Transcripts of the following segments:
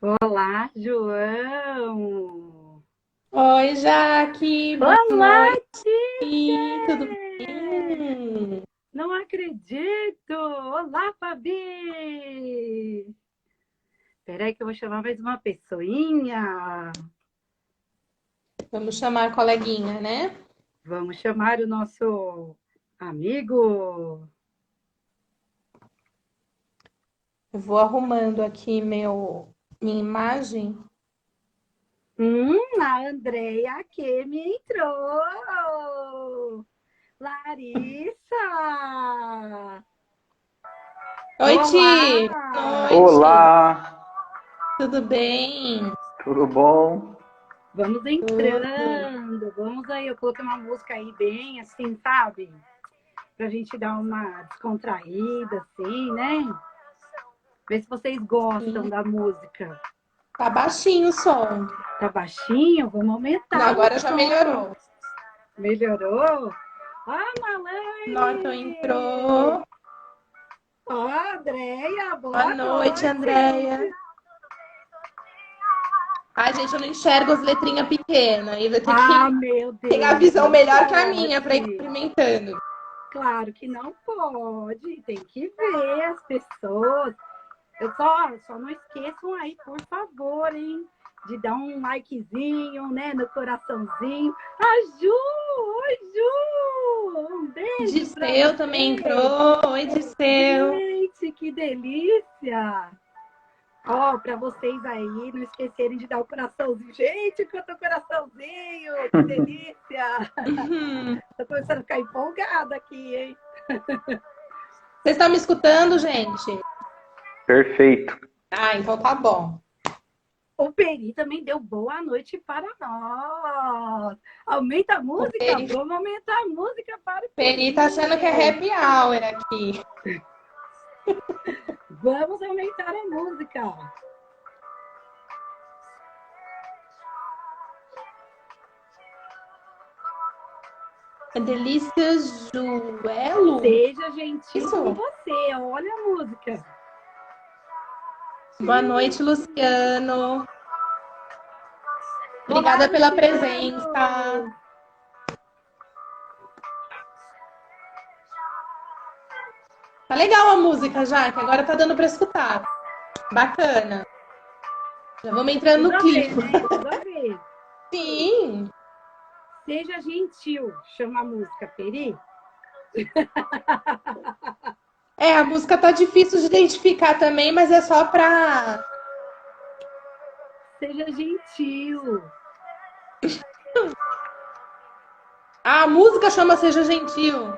Olá, João! Oi, Jaque, boa Olá, noite, tudo Tite! bem? Não acredito! Olá, Fabi! Peraí que eu vou chamar mais uma pessoinha. Vamos chamar coleguinha, né? Vamos chamar o nosso amigo. Eu vou arrumando aqui minha imagem. A Andrea que me entrou! Larissa! Oi, Ti, boa Olá! noite, Olá, tudo bem? tudo bom? Vamos Tudo. entrando, vamos aí. Eu coloquei uma música aí bem assim, sabe? Pra gente dar uma descontraída, assim, né? Ver se vocês gostam Sim. da música. Tá baixinho o som. Tá baixinho? Vamos Não, aumentar o agora já som. melhorou. Melhorou? Ah, Norton Malane! entrou. Ó, Andréia, Boa boa noite, noite! Andréia. Ai, gente, eu não enxergo as letrinhas pequenas. E vai ter Ah, que meu ter a Deus, visão não melhor que a minha para ir pode. cumprimentando. Claro que não pode, tem que ver as pessoas. Eu só não esqueçam aí, por favor, hein? De dar um likezinho, né? No coraçãozinho. A Ju! Oi, Ju! Um beijo pra Disseu também você! entrou. Oi, Disseu. Gente, que delícia! Ó, para vocês aí não esquecerem de dar o coraçãozinho. Gente, quanto coraçãozinho! Que delícia! Uhum. Tô começando a ficar empolgada aqui, hein? Vocês estão me escutando, gente? Perfeito. Ah, então tá bom. O Peri também deu boa noite para nós. Aumenta a O música? Peri, Vamos aumentar a música para o Peri tá achando que é Peri. happy hour aqui. Vamos aumentar a música. É Delícia Juelo? Seja gentil com Isso? você. Olha a música. Boa noite, Luciano. Olá, Obrigada pela presença. Luciano. Tá legal a música já, que agora tá dando pra escutar. Bacana. Já vamos entrando Tudo no a ver, clima. né? Tudo a ver. Sim. Seja gentil. Chama a música, Peri. É, a música tá difícil de identificar também, mas é só pra. Seja gentil. A música chama Seja Gentil.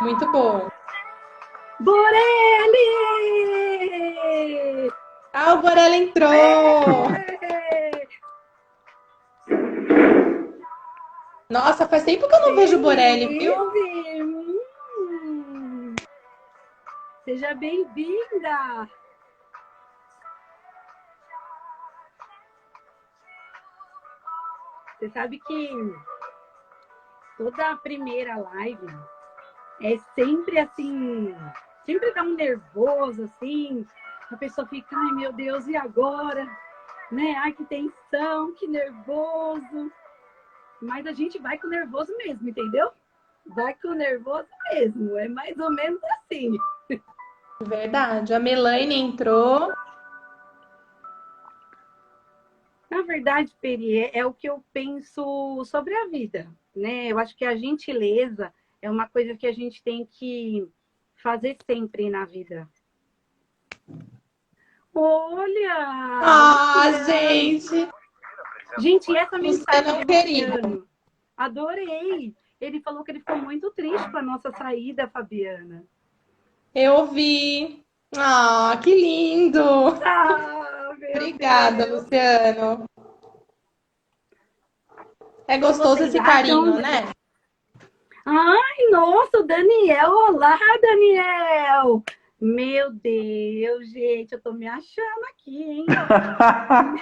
Muito bom. Borelli! Ah, o Borella entrou! Nossa, faz tempo que eu não vejo o Borelli, viu? Seja bem-vinda! Você sabe que toda a primeira live é sempre assim, sempre dá um nervoso, assim, a pessoa fica, ai meu Deus, e agora? Né? Ai, que tensão, que nervoso. Mas a gente vai com nervoso mesmo, entendeu? Vai com nervoso mesmo, é mais ou menos assim. Verdade. A Melaine entrou. Na verdade, Peri, é o que eu penso sobre a vida, né? Eu acho que a gentileza é uma coisa que a gente tem que fazer sempre na vida. Olha, Ah, Luciano. gente! Gente, e essa Luciano é mensagem um do querido. Luciano? Adorei. Ele falou que ele ficou muito triste com a nossa saída, Fabiana. Eu ouvi. Ah, que lindo! Ah, meu Obrigada, Deus. Luciano. É O que gostoso vocês esse acham? carinho, né? Ai, nossa, o Daniel. Olá, Daniel. Meu Deus, gente, eu tô me achando aqui, hein?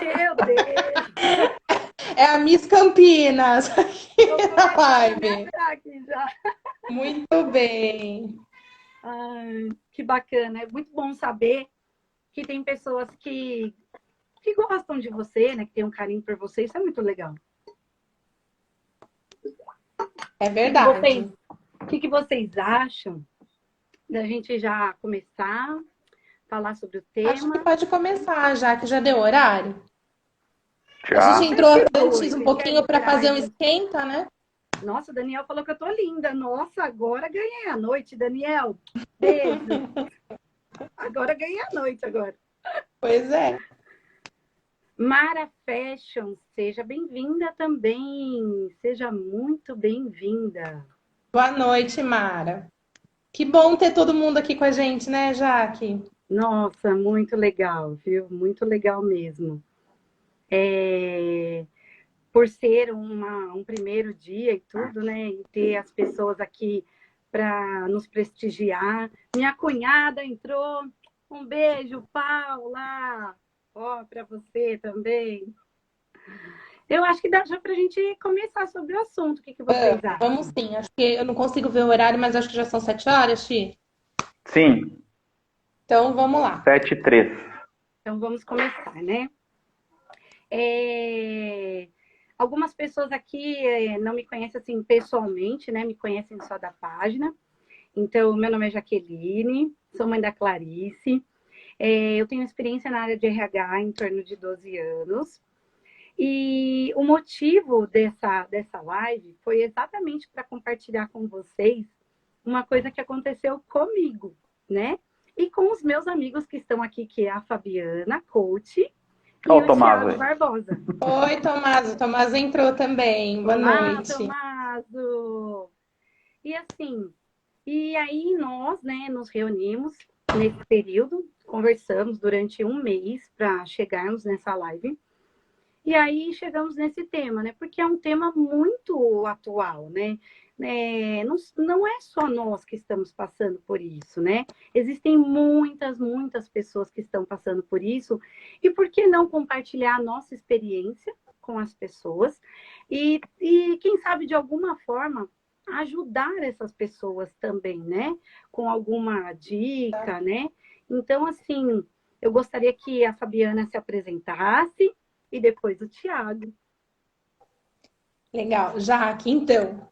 Meu Deus. É a Miss Campinas aqui Tô na começando a me live. achar aqui já. Muito bem. Ai, que bacana. É muito bom saber que tem pessoas que gostam de você, né? Que tem um carinho por você. Isso é muito legal. É verdade. O que vocês acham da gente já começar a falar sobre o tema? Acho que pode começar, já que já deu horário. Já. A gente entrou Vocês antes dois, um pouquinho para querem fazer um esperar esquenta, né? Nossa, o Daniel falou que eu tô linda. Nossa, agora ganhei a noite, Daniel. Beijo. Agora ganhei a noite agora. Pois é. Mara Fashion, seja bem-vinda também. Seja muito bem-vinda. Boa noite, Mara. Que bom ter todo mundo aqui com a gente, né, Jaque? Nossa, muito legal, viu? Muito legal mesmo. Por ser um primeiro dia e tudo, né? E ter as pessoas aqui para nos prestigiar. Minha cunhada entrou. Um beijo, Paula. Ó, para você também. Eu acho que dá já para a gente começar sobre o assunto. O que vocês acham? Vamos sim. Acho que eu não consigo ver o horário, mas acho que já são 7 horas, Xi. Sim, Então vamos lá. 7:03. Então vamos começar, né? Algumas pessoas aqui não me conhecem assim pessoalmente, né? Me conhecem só da página. Então, meu nome é Jaqueline, sou mãe da Clarice. Eu tenho experiência na área de RH em torno de 12 anos. E o motivo dessa live foi exatamente para compartilhar com vocês uma coisa que aconteceu comigo, né? E com os meus amigos que estão aqui, que é a Fabiana, coach, e o Thiago Barbosa. Oi, Tomás. O Tomás entrou também. Boa noite. Tomaso! E assim, e aí nós, né, nos reunimos nesse período, conversamos durante um mês para chegarmos nessa live. E aí chegamos nesse tema, né? Porque é um tema muito atual, né? Não é só nós que estamos passando por isso, né? Existem muitas pessoas que estão passando por isso. E por que não compartilhar a nossa experiência com as pessoas? E quem sabe, de alguma forma, ajudar essas pessoas também, né? Com alguma dica, né? Então, assim, eu gostaria que a Fabiana se apresentasse e depois o Thiago. Legal. Jaque, então,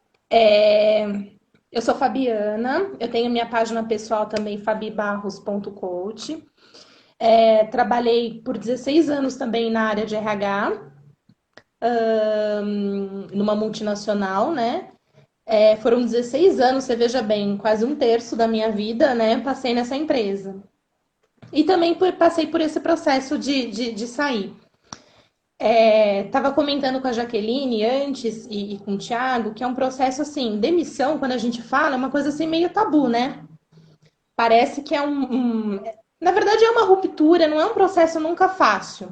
eu sou Fabiana, eu tenho minha página pessoal também, fabibarros.coach. Trabalhei por 16 anos também na área de RH, numa multinacional, né? Foram 16 anos, você veja bem, quase um terço da minha vida, né? Passei nessa empresa. E também passei por esse processo de sair. Tava comentando com a Jaqueline antes e com o Thiago que é um processo assim, demissão, quando a gente fala, é uma coisa assim meio tabu, né? Parece que na verdade é uma ruptura, não é um processo nunca fácil.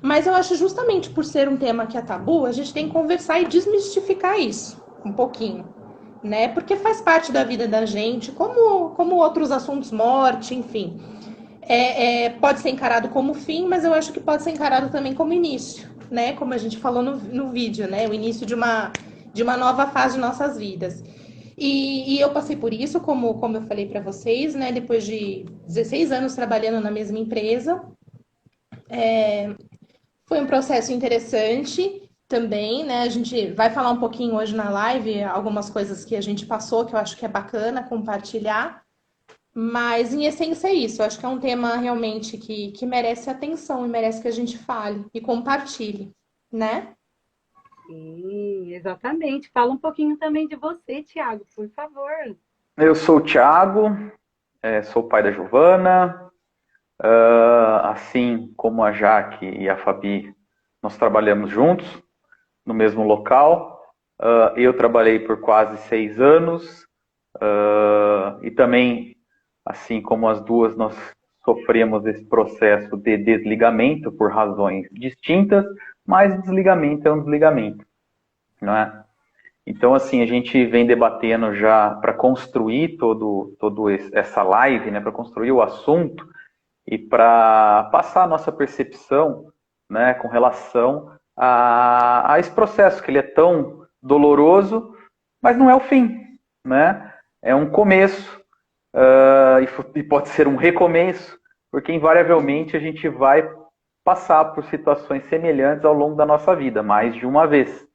Mas eu acho justamente por ser um tema que é tabu, a gente tem que conversar e desmistificar isso um pouquinho, né? Porque faz parte da vida da gente, como outros assuntos, morte, enfim. Pode ser encarado como fim, mas eu acho que pode ser encarado também como início, né? Como a gente falou no vídeo, né? O início de uma nova fase de nossas vidas. E eu passei por isso, como eu falei para vocês, né? Depois de 16 anos trabalhando na mesma empresa. Foi um processo interessante também, né? A gente vai falar um pouquinho hoje na live, algumas coisas que a gente passou, que eu acho que é bacana compartilhar. Mas, em essência, é isso. Eu acho que é um tema realmente que merece atenção e merece que a gente fale e compartilhe, né? Sim, exatamente. Fala um pouquinho também de você, Thiago, por favor. Eu sou o Thiago, sou pai da Giovana. Assim como a Jaque e a Fabi, nós trabalhamos juntos no mesmo local. Eu trabalhei por quase 6 anos e também, assim como as duas, nós sofremos esse processo de desligamento por razões distintas, mas desligamento é um desligamento, não é? Então, assim, a gente vem debatendo já para construir todo essa live, né, para construir o assunto e para passar a nossa percepção, né, com relação a esse processo, que ele é tão doloroso, mas não é o fim, né? É um começo, e pode ser um recomeço, porque invariavelmente a gente vai passar por situações semelhantes ao longo da nossa vida, mais de uma vez,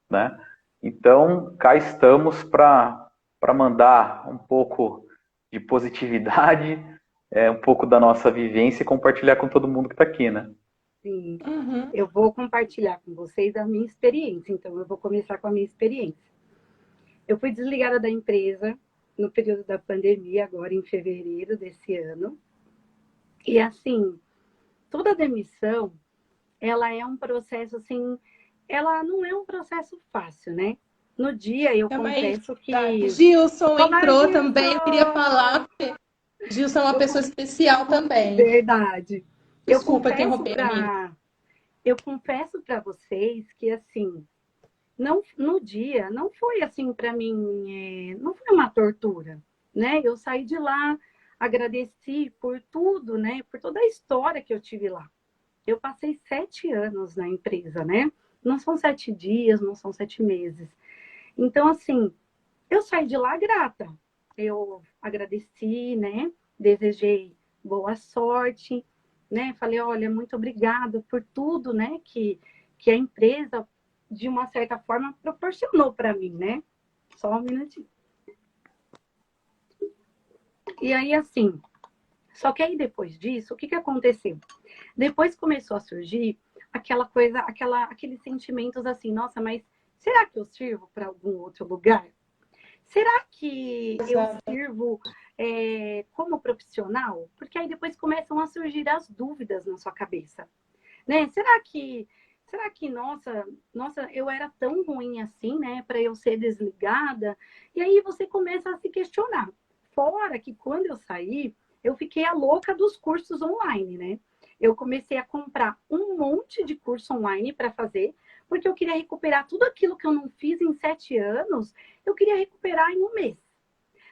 né? Então, cá estamos para mandar um pouco de positividade, um pouco da nossa vivência e compartilhar com todo mundo que está aqui, né? Sim. Eu vou compartilhar com vocês a minha experiência, então eu vou começar com a minha experiência. Eu fui desligada da empresa no período da pandemia, agora em fevereiro desse ano. E assim, toda demissão, ela é um processo assim, ela não é um processo fácil, né? No dia eu confesso que... Gilson Olá, entrou Gilson! também, eu queria falar, porque Gilson é uma pessoa especial também. Verdade. Desculpa interromper, amiga. Eu confesso para vocês que assim, não, no dia não foi assim para mim, não foi uma tortura, né? Eu saí de lá, agradeci por tudo, né? Por toda a história que eu tive lá. Eu passei 7 anos na empresa, né? Não são 7 dias, não são 7 meses. Então, assim, eu saí de lá grata. Eu agradeci, né? Desejei boa sorte, né? Falei, olha, muito obrigada por tudo, né? Que a empresa, de uma certa forma, proporcionou para mim, né? Só um minutinho. E aí, assim, só que aí depois disso, o que aconteceu? Depois começou a surgir aquela coisa, aqueles sentimentos assim, nossa, mas será que eu sirvo para algum outro lugar? Será que eu sirvo como profissional? Porque aí depois começam a surgir as dúvidas na sua cabeça, né? Será que, nossa, eu era tão ruim assim, né? Para eu ser desligada? E aí você começa a se questionar. Fora que quando eu saí, eu fiquei a louca dos cursos online, né? Eu comecei a comprar um monte de curso online para fazer, porque eu queria recuperar tudo aquilo que eu não fiz em 7 anos, eu queria recuperar em um mês.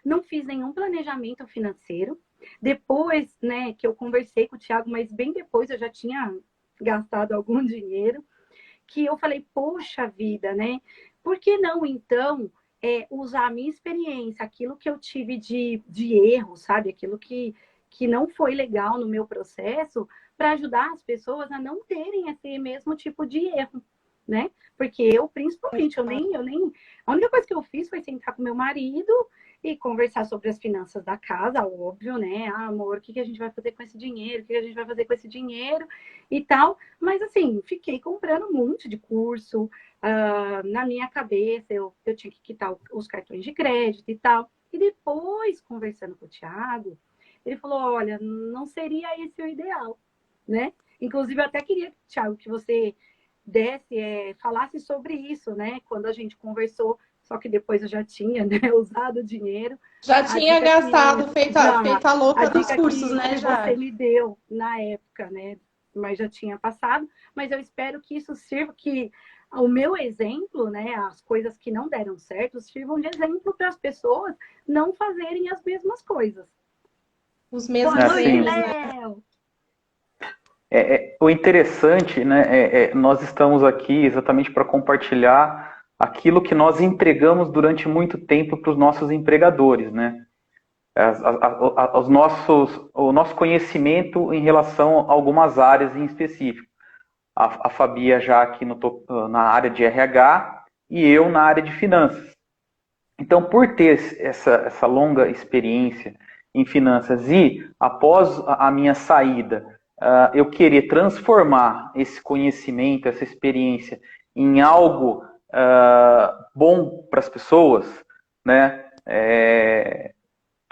Não fiz nenhum planejamento financeiro. Depois, né, que eu conversei com o Thiago, mas bem depois eu já tinha gastado algum dinheiro, que eu falei, poxa vida, né? Por que não, então, usar a minha experiência, aquilo que eu tive de erro, sabe? Aquilo que não foi legal no meu processo, para ajudar as pessoas a não terem esse mesmo tipo de erro, né? Porque eu, principalmente, eu nem... A única coisa que eu fiz foi sentar com meu marido e conversar sobre as finanças da casa, óbvio, né? Ah, amor, o que a gente vai fazer com esse dinheiro? O que a gente vai fazer com esse dinheiro? E tal. Mas, assim, fiquei comprando um monte de curso. Na minha cabeça, eu tinha que quitar os cartões de crédito e tal. E depois, conversando com o Thiago, ele falou, olha, não seria esse o ideal, né? Inclusive, eu até queria, Thiago, que você falasse sobre isso, né? Quando a gente conversou, só que depois eu já tinha, né, usado o dinheiro. Já tinha gastado, feita a louca dos cursos, né? Que você me deu na época, né? Mas já tinha passado. Mas eu espero que isso sirva, que o meu exemplo, né? As coisas que não deram certo, sirvam de exemplo para as pessoas não fazerem as mesmas coisas. Os mesmos erros, Léo! O interessante, né, nós estamos aqui exatamente para compartilhar aquilo que nós entregamos durante muito tempo para os nossos empregadores, né? O nosso conhecimento em relação a algumas áreas em específico. A Fabia já aqui na área de RH e eu na área de finanças. Então, por ter essa longa experiência em finanças e após a minha saída, eu querer transformar esse conhecimento, essa experiência em algo bom para as pessoas, né?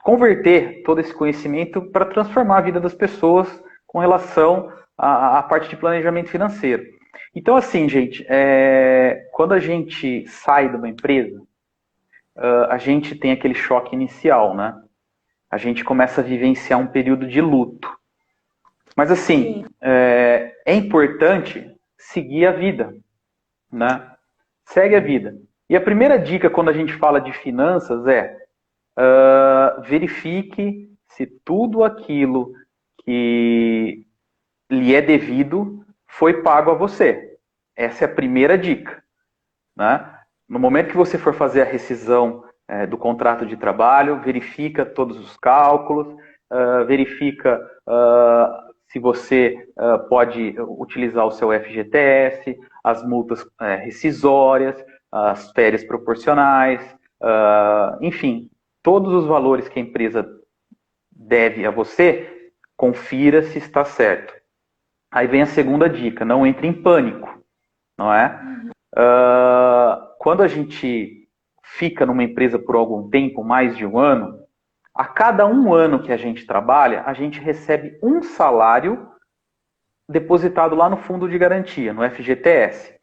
Converter todo esse conhecimento para transformar a vida das pessoas com relação à parte de planejamento financeiro. Então, assim, gente, quando a gente sai de uma empresa, a gente tem aquele choque inicial, né? A gente começa a vivenciar um período de luto. Mas, assim, é importante seguir a vida, né? Segue a vida. E a primeira dica quando a gente fala de finanças verifique se tudo aquilo que lhe é devido foi pago a você. Essa é a primeira dica, né? No momento que você for fazer a rescisão do contrato de trabalho, verifica todos os cálculos, verifica se você pode utilizar o seu FGTS, as multas rescisórias, as férias proporcionais, enfim, todos os valores que a empresa deve a você, confira se está certo. Aí vem a segunda dica, não entre em pânico, não é? Quando a gente fica numa empresa por algum tempo, mais de um ano, a cada um ano que a gente trabalha, a gente recebe um salário depositado lá no fundo de garantia, no FGTS.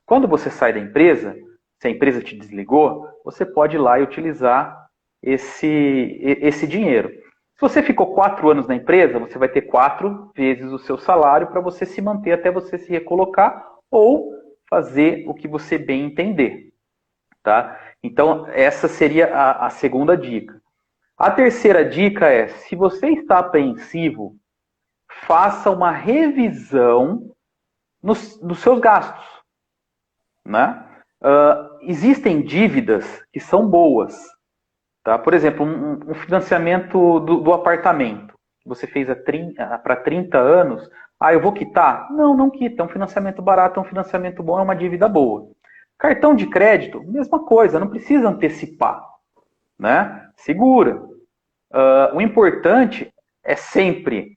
Quando você sai da empresa, se a empresa te desligou, você pode ir lá e utilizar esse dinheiro. Se você ficou 4 anos na empresa, você vai ter 4 vezes o seu salário para você se manter até você se recolocar ou fazer o que você bem entender. Tá? Então, essa seria a segunda dica. A terceira dica é, se você está apreensivo, faça uma revisão dos seus gastos. Né? Existem dívidas que são boas. Tá? Por exemplo, um financiamento do apartamento que você fez para 30 anos. Eu vou quitar? Não, não quita. É um financiamento barato, é um financiamento bom, é uma dívida boa. Cartão de crédito, mesma coisa, não precisa antecipar. Né? Segura. O importante é sempre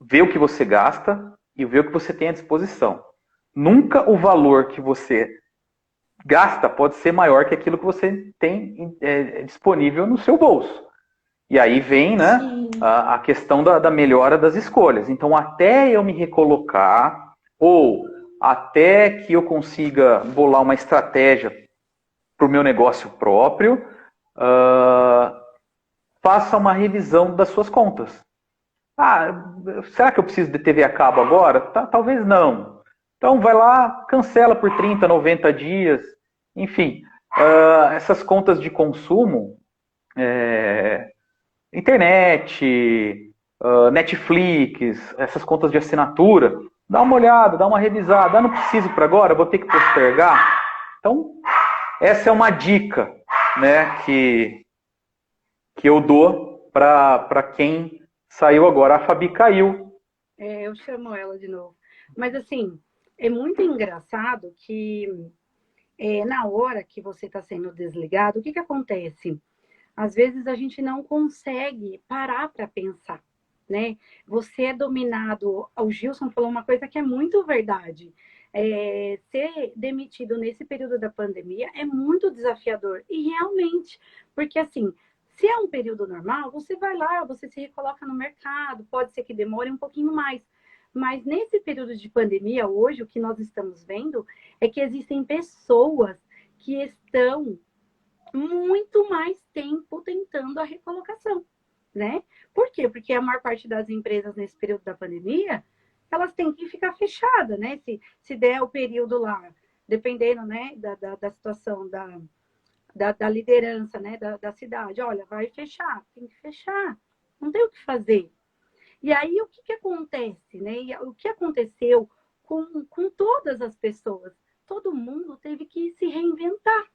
ver o que você gasta e ver o que você tem à disposição. Nunca o valor que você gasta pode ser maior que aquilo que você tem disponível no seu bolso. E aí vem, né, a questão da melhora das escolhas. Então, até eu me recolocar, ou até que eu consiga bolar uma estratégia para o meu negócio próprio, faça uma revisão das suas contas. Será que eu preciso de TV a cabo agora? Talvez não. Então vai lá, cancela por 30, 90 dias. Enfim, essas contas de consumo, internet, Netflix, essas contas de assinatura, dá uma olhada, dá uma revisada. Não preciso para agora, vou ter que postergar. Então, essa é uma dica, né, que eu dou para quem saiu agora. A Fabi caiu. Eu chamo ela de novo. Mas assim, é muito engraçado que na hora que você está sendo desligado, o que acontece? Às vezes a gente não consegue parar para pensar, né? Você é dominado. O Gilson falou uma coisa que é muito verdade. Ser demitido nesse período da pandemia é muito desafiador. E realmente, porque assim, se é um período normal, você vai lá, você se recoloca no mercado, pode ser que demore um pouquinho mais. Mas nesse período de pandemia, hoje, o que nós estamos vendo é que existem pessoas que estão muito mais tempo tentando a recolocação, né? Por quê? Porque a maior parte das empresas nesse período da pandemia, elas têm que ficar fechadas, né? Se der o período lá, dependendo, né, da situação da liderança, né, da cidade. Olha, vai fechar, tem que fechar, não tem o que fazer. E aí, o que acontece, né? E o que aconteceu com todas as pessoas? Todo mundo teve que se reinventar.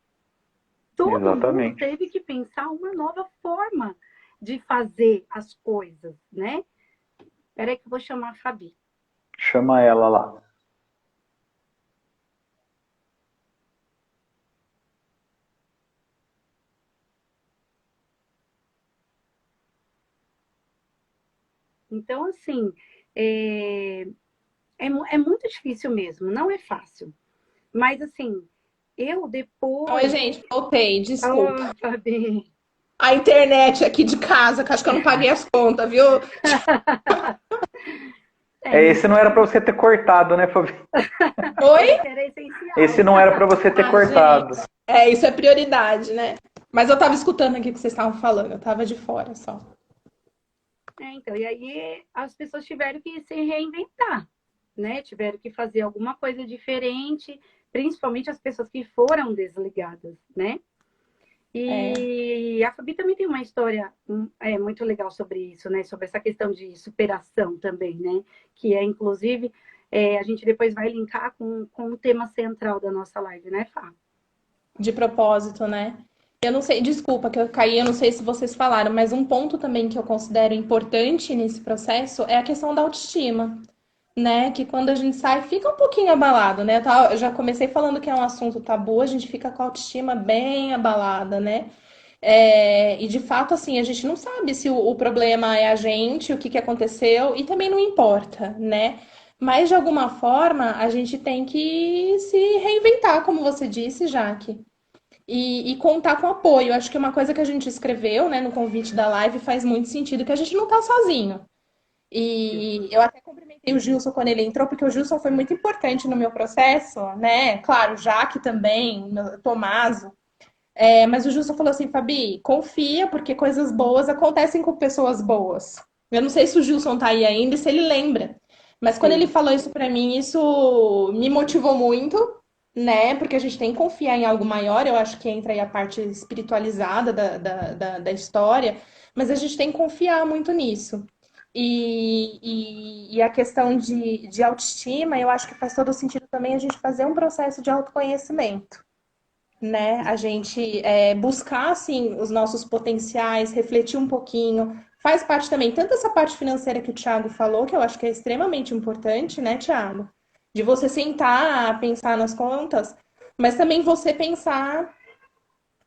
Todo mundo teve que pensar uma nova forma de fazer as coisas, né? Espera aí que eu vou chamar a Fabi. Chama ela lá. Então, assim, é muito difícil mesmo, não é fácil. Mas, assim, eu depois... Oi, gente, voltei, desculpa. Fabi. A internet aqui de casa, que acho que eu não paguei as contas, viu? Esse não era para você ter cortado, né, Fabi? Oi? Era essencial. Esse não era para você ter cortado. Gente, isso é prioridade, né? Mas eu tava escutando aqui o que vocês estavam falando, eu tava de fora só. Então, e aí as pessoas tiveram que se reinventar, né? Tiveram que fazer alguma coisa diferente, principalmente as pessoas que foram desligadas, né? E a Fabi também tem uma história muito legal sobre isso, né? Sobre essa questão de superação também, né? Que inclusive, a gente depois vai linkar com o tema central da nossa live, né, Fá? De propósito, né? Eu não sei, desculpa que eu caí, eu não sei se vocês falaram, mas um ponto também que eu considero importante nesse processo é a questão da autoestima, né? Que quando a gente sai, fica um pouquinho abalado, né? Eu já comecei falando que é um assunto tabu, a gente fica com a autoestima bem abalada, né? E de fato, assim, a gente não sabe se o problema é a gente, o que que aconteceu, e também não importa, né? Mas de alguma forma a gente tem que se reinventar, como você disse, Jaque. E contar com apoio. Acho que uma coisa que a gente escreveu, né, no convite da live faz muito sentido, que a gente não tá sozinho. E eu até cumprimentei o Gilson quando ele entrou, porque o Gilson foi muito importante no meu processo, né? Claro, o Jaque também, o Tomaso. Mas o Gilson falou assim, Fabi, confia, porque coisas boas acontecem com pessoas boas. Eu não sei se o Gilson tá aí ainda e se ele lembra. Mas quando ele Sim. falou isso pra mim, isso me motivou muito, né? Porque a gente tem que confiar em algo maior. Eu acho que entra aí a parte espiritualizada da história. Mas a gente tem que confiar muito nisso. E a questão de autoestima, eu acho que faz todo sentido também a gente fazer um processo de autoconhecimento, né? A gente buscar, assim, os nossos potenciais, refletir um pouquinho. Faz parte também, tanto essa parte financeira que o Thiago falou, que eu acho que é extremamente importante, né, Thiago? De você sentar, pensar nas contas, mas também você pensar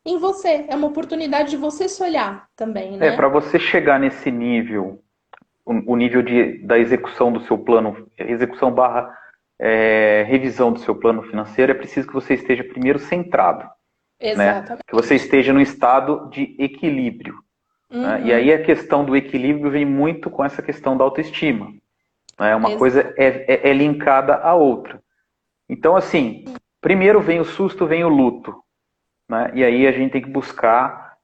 em você. É uma oportunidade de você se olhar também, Para né? você chegar nesse nível, o nível da execução do seu plano, execução barra revisão do seu plano financeiro, é preciso que você esteja primeiro centrado, né? Que você Exatamente. esteja no estado de equilíbrio. Né? E Uhum. aí a questão do equilíbrio vem muito com essa questão da autoestima. Né? Uma coisa é linkada à outra. Então, assim, primeiro vem o susto, vem o luto. Né? E aí a gente tem que buscar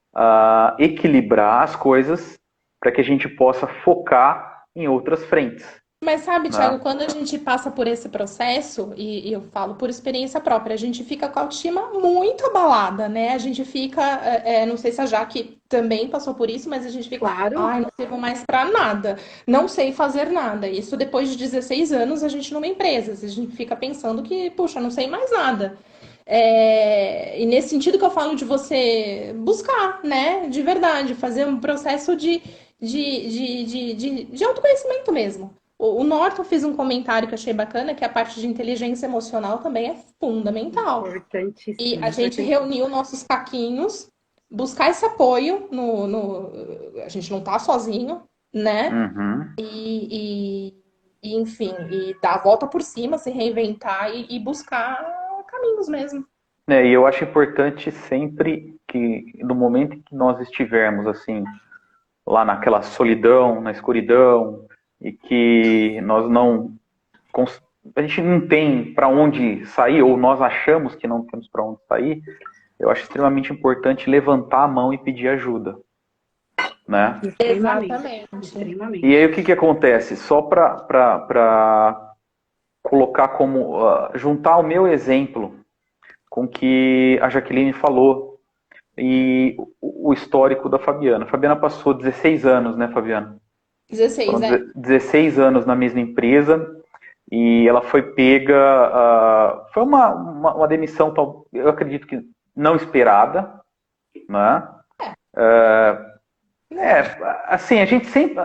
equilibrar as coisas para que a gente possa focar em outras frentes. Mas sabe, Thiago, Né? quando a gente passa por esse processo, e eu falo por experiência própria, a gente fica com a autoestima muito abalada, né? A gente fica, não sei se a Jaque também passou por isso, mas a gente fica, Claro. ai, não sirvo mais pra nada, não sei fazer nada. Isso depois de 16 anos, a gente numa empresa, a gente fica pensando que, puxa, não sei mais nada. E nesse sentido que eu falo de você buscar, né, de verdade, fazer um processo de autoconhecimento mesmo. O Norton fez um comentário que eu achei bacana, que a parte de inteligência emocional também é fundamental. E Importantíssimo, a gente importantíssimo. reuniu nossos caquinhos, buscar esse apoio a gente não tá sozinho, né? Uhum. Enfim, e dar a volta por cima, se reinventar e buscar caminhos mesmo. E eu acho importante sempre que no momento em que nós estivermos assim, lá naquela solidão, na escuridão, e que nós não a gente não tem para onde sair, ou nós achamos que não temos para onde sair, eu acho extremamente importante levantar a mão e pedir ajuda, né? Extremamente. Exatamente. E Extremamente. aí o que acontece? Só para colocar como juntar o meu exemplo com o que a Jaqueline falou e o histórico da Fabiana. A Fabiana passou 16 anos, né, Fabiana? 16, Foram é. 16 anos na mesma empresa e ela foi pega. Foi uma demissão, eu acredito que não esperada, né? É, assim, a gente sempre.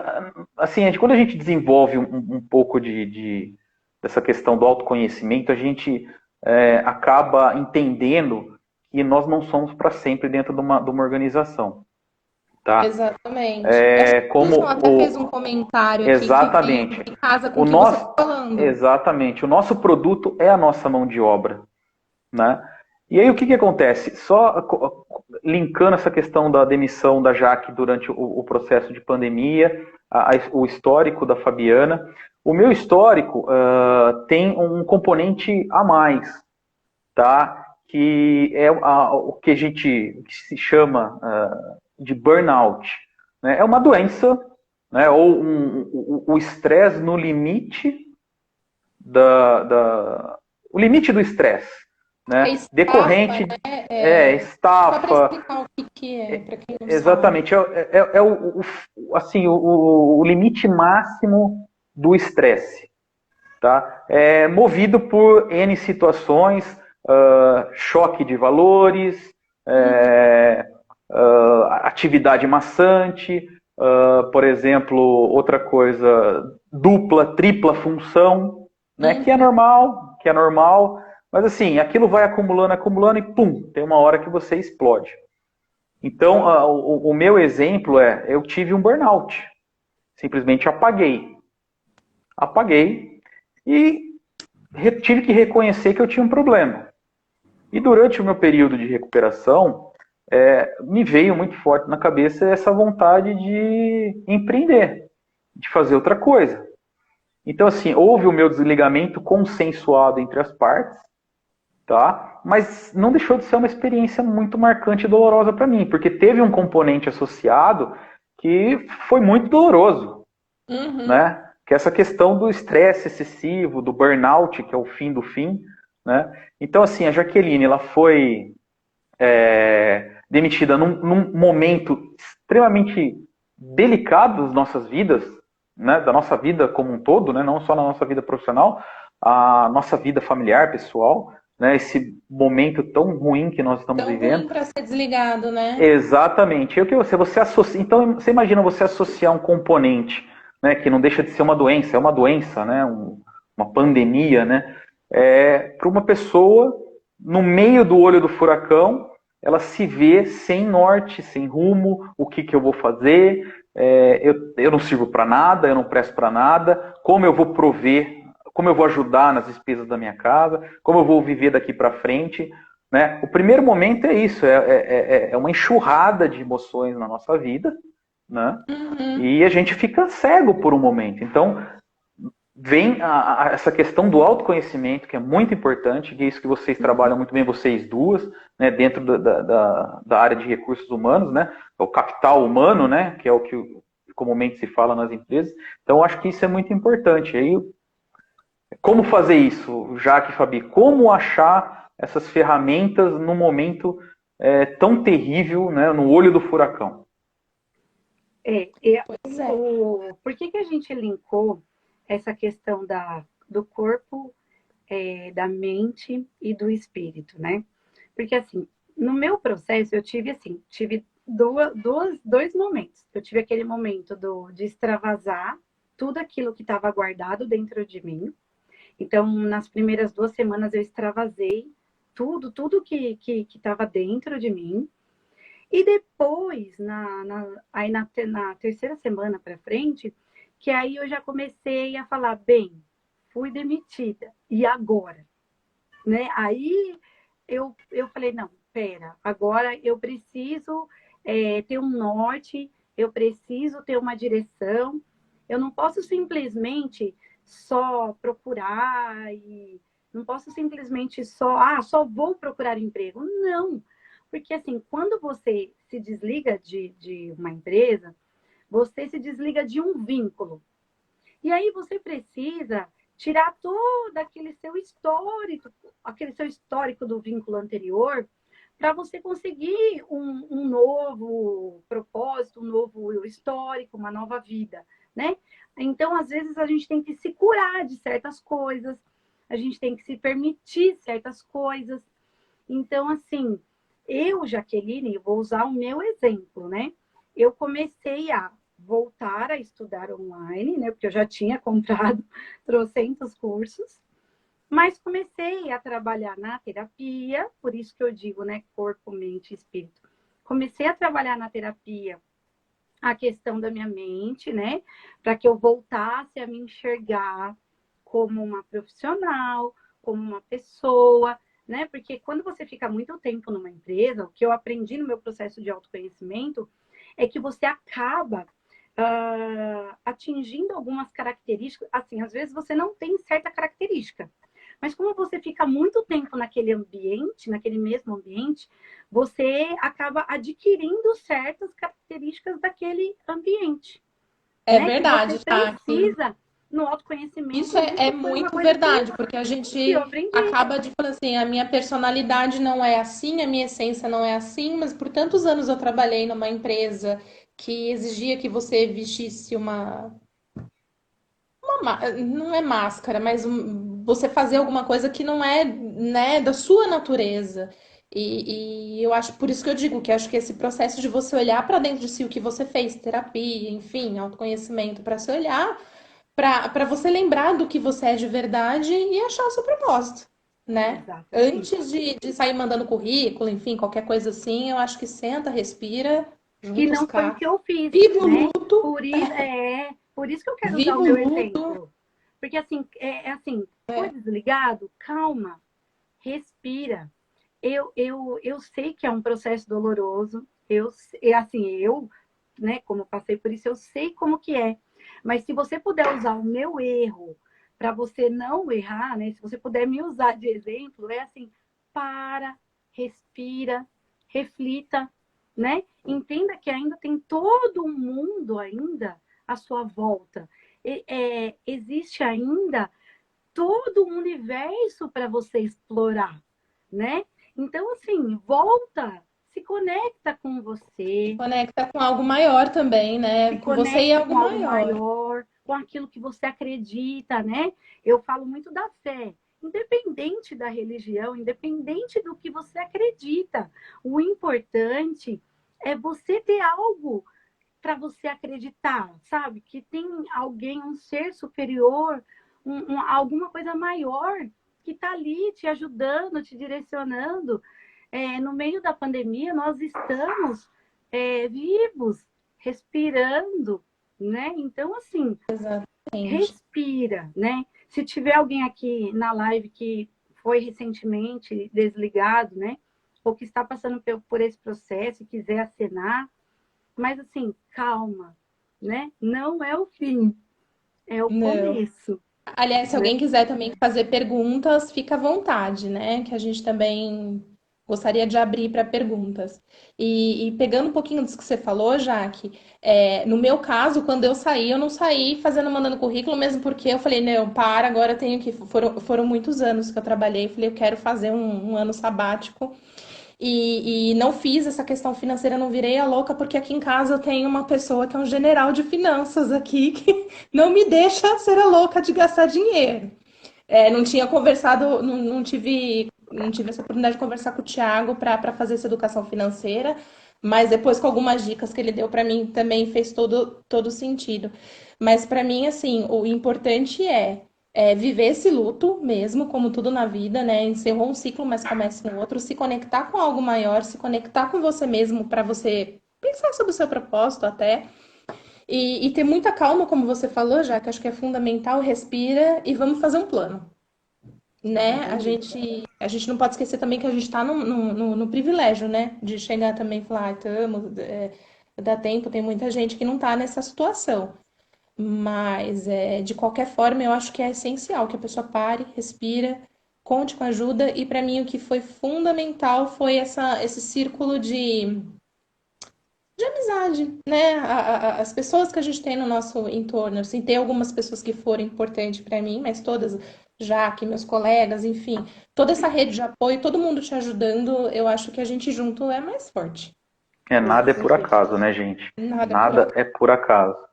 Assim, quando a gente desenvolve um pouco dessa questão do autoconhecimento, a gente acaba entendendo que nós não somos para sempre dentro de uma organização. Tá? Exatamente. Acho que o Como Wilson até fez um comentário aqui exatamente. que casa com O o que você está nosso, falando. exatamente. O nosso produto é a nossa mão de obra. Né? E aí o que acontece? Só linkando essa questão da demissão da Jaque durante o processo de pandemia, o histórico da Fabiana. O meu histórico tem um componente a mais, tá? Que é o que a gente que se chama de burnout. Né? É uma doença, né? Ou o estresse no limite o limite do estresse, É né? estafa, Decorrente né? Só para estafa, explicar o que é, para quem não sabe. exatamente, assim, o limite máximo do estresse, tá? É movido por N situações, choque de valores, atividade maçante, por exemplo, outra coisa, dupla, tripla função, né? Que é normal, mas assim, aquilo vai acumulando, acumulando e pum, tem uma hora que você explode. Então, o meu exemplo eu tive um burnout. Simplesmente apaguei. Apaguei e tive que reconhecer que eu tinha um problema. E durante o meu período de recuperação, me veio muito forte na cabeça essa vontade de empreender, de fazer outra coisa. Então, assim, houve o meu desligamento consensuado entre as partes, tá? Mas não deixou de ser uma experiência muito marcante e dolorosa para mim, porque teve um componente associado que foi muito doloroso, né? Que é essa questão do estresse excessivo, do burnout, que é o fim do fim, né? Então, assim, a Jaqueline, ela foi demitida num momento extremamente delicado das nossas vidas, né? Da nossa vida como um todo, né? Não só na nossa vida profissional, a nossa vida familiar, pessoal, né? Esse momento tão ruim que nós estamos vivendo. Tão ruim para ser desligado, né? Exatamente. O que você associa? Então, você imagina você associar um componente, né, que não deixa de ser uma doença, é uma doença, né, uma pandemia, né, para uma pessoa no meio do olho do furacão, ela se vê sem norte, sem rumo, o que eu vou fazer? Eu não sirvo para nada, eu não presto para nada. Como eu vou prover? Como eu vou ajudar nas despesas da minha casa? Como eu vou viver daqui para frente? Né? O primeiro momento é isso, é uma enxurrada de emoções na nossa vida, né? E a gente fica cego por um momento. Então, vem essa questão do autoconhecimento, que é muito importante, que é isso que vocês trabalham muito bem, vocês duas, né, dentro da área de recursos humanos, né? O capital humano, né? Que é o que comumente se fala nas empresas. Então, eu acho que isso é muito importante. Aí, como fazer isso, Jaque e Fabi? Como achar essas ferramentas num momento tão terrível, né, no olho do furacão? Por que a gente linkou essa questão do corpo, da mente e do espírito, né? Porque, assim, no meu processo, eu tive dois momentos. Eu tive aquele momento de extravasar tudo aquilo que estava guardado dentro de mim. Então, nas primeiras 2 semanas, eu extravasei tudo que estava dentro de mim. E depois, aí na terceira semana para frente, que aí eu já comecei a falar, bem, fui demitida, e agora? Né? Aí eu falei, não, pera, agora eu preciso ter um norte, eu preciso ter uma direção, eu não posso simplesmente só procurar e não posso simplesmente só vou procurar emprego. Não, porque assim, quando você se desliga de uma empresa, você se desliga de um vínculo. E aí você precisa tirar todo aquele seu histórico do vínculo anterior, para você conseguir um novo propósito, um novo histórico, uma nova vida, né? Então, às vezes, a gente tem que se curar de certas coisas, a gente tem que se permitir certas coisas. Então, assim, eu, Jaqueline, vou usar o meu exemplo, né? Eu comecei a voltar a estudar online, né? Porque eu já tinha comprado trocentos cursos, mas comecei a trabalhar na terapia, por isso que eu digo, né? Corpo, mente e espírito. Comecei a trabalhar na terapia a questão da minha mente, né? Para que eu voltasse a me enxergar como uma profissional, como uma pessoa, né? Porque quando você fica muito tempo numa empresa, o que eu aprendi no meu processo de autoconhecimento é que você acaba atingindo algumas características. Assim, às vezes você não tem certa característica, mas como você fica muito tempo naquele ambiente, naquele mesmo ambiente, você acaba adquirindo certas características daquele ambiente. É né? verdade, Que você precisa no autoconhecimento. Isso é muito verdade, porque a gente acaba de falar assim, a minha personalidade não é assim, a minha essência não é assim, mas por tantos anos eu trabalhei numa empresa que exigia que você vestisse não é máscara, mas você fazer alguma coisa que não é, né, da sua natureza. E eu acho, por isso que eu digo que acho que esse processo de você olhar para dentro de si o que você fez, terapia, enfim, autoconhecimento, para se olhar, para você lembrar do que você é de verdade e achar o seu propósito, né? Exatamente. Antes de sair mandando currículo, enfim, qualquer coisa assim, eu acho que senta, respira, Que junta os não foi o que cacos, eu fiz, vive o né? luto, Por isso que eu quero usar vive o o meu luto. exemplo. Porque assim, assim, foi desligado, calma, respira. Eu sei que é um processo doloroso. Eu, né, como passei por isso, eu sei como que é. Mas se você puder usar o meu erro para você não errar, né? Se você puder me usar de exemplo, é assim, para, respira, reflita, né? Entenda que ainda tem todo um mundo ainda à sua volta. Existe ainda todo um universo para você explorar, né? Então, assim, volta, se conecta com Se você, conecta com algo maior também, se né? Com você e conecta algo com algo maior. maior, com aquilo que você acredita, né? Eu falo muito da fé, independente da religião, independente do que você acredita. O importante é você ter algo para você acreditar, sabe? Que tem alguém, um ser superior, alguma coisa maior que está ali te ajudando, te direcionando. No meio da pandemia, nós estamos vivos, respirando, né? Então, assim, Exatamente. respira, né? Se tiver alguém aqui na live que foi recentemente desligado, né? Ou que está passando por esse processo e quiser acenar, mas assim, calma, né? Não é o fim, é o Não. começo, Aliás, se né? alguém quiser também fazer perguntas, fica à vontade, né? Que a gente também gostaria de abrir para perguntas. E pegando um pouquinho disso que você falou, Jaque, no meu caso, quando eu saí, eu não saí mandando currículo, mesmo porque eu falei, não, para, agora eu tenho que. Foram muitos anos que eu trabalhei, falei, eu quero fazer um ano sabático. E não fiz essa questão financeira, não virei a louca, porque aqui em casa eu tenho uma pessoa que é um general de finanças aqui, que não me deixa ser a louca de gastar dinheiro. Não tinha conversado, não tive essa oportunidade de conversar com o Thiago para fazer essa educação financeira, mas depois com algumas dicas que ele deu para mim também fez todo sentido. Mas para mim, assim, o importante é viver esse luto mesmo, como tudo na vida, né? Encerrou um ciclo, mas começa um outro, se conectar com algo maior, se conectar com você mesmo para você pensar sobre o seu propósito até. E ter muita calma, como você falou, já que acho que é fundamental, respira e vamos fazer um plano, né? A Exatamente. gente, a gente não pode esquecer também que a gente está no privilégio, né? De chegar também e falar, estamos, dá tempo, tem muita gente que não está nessa situação. Mas, de qualquer forma, eu acho que é essencial que a pessoa pare, respira, conte com ajuda. E para mim, o que foi fundamental foi esse círculo de amizade, né? As pessoas que a gente tem no nosso entorno, assim, tem algumas pessoas que foram importantes para mim, mas todas, já que meus colegas, enfim, toda essa rede de apoio, todo mundo te ajudando, eu acho que a gente junto é mais forte. Com Nada é por certeza. acaso, né, gente? Nada por Nada acaso. é por acaso.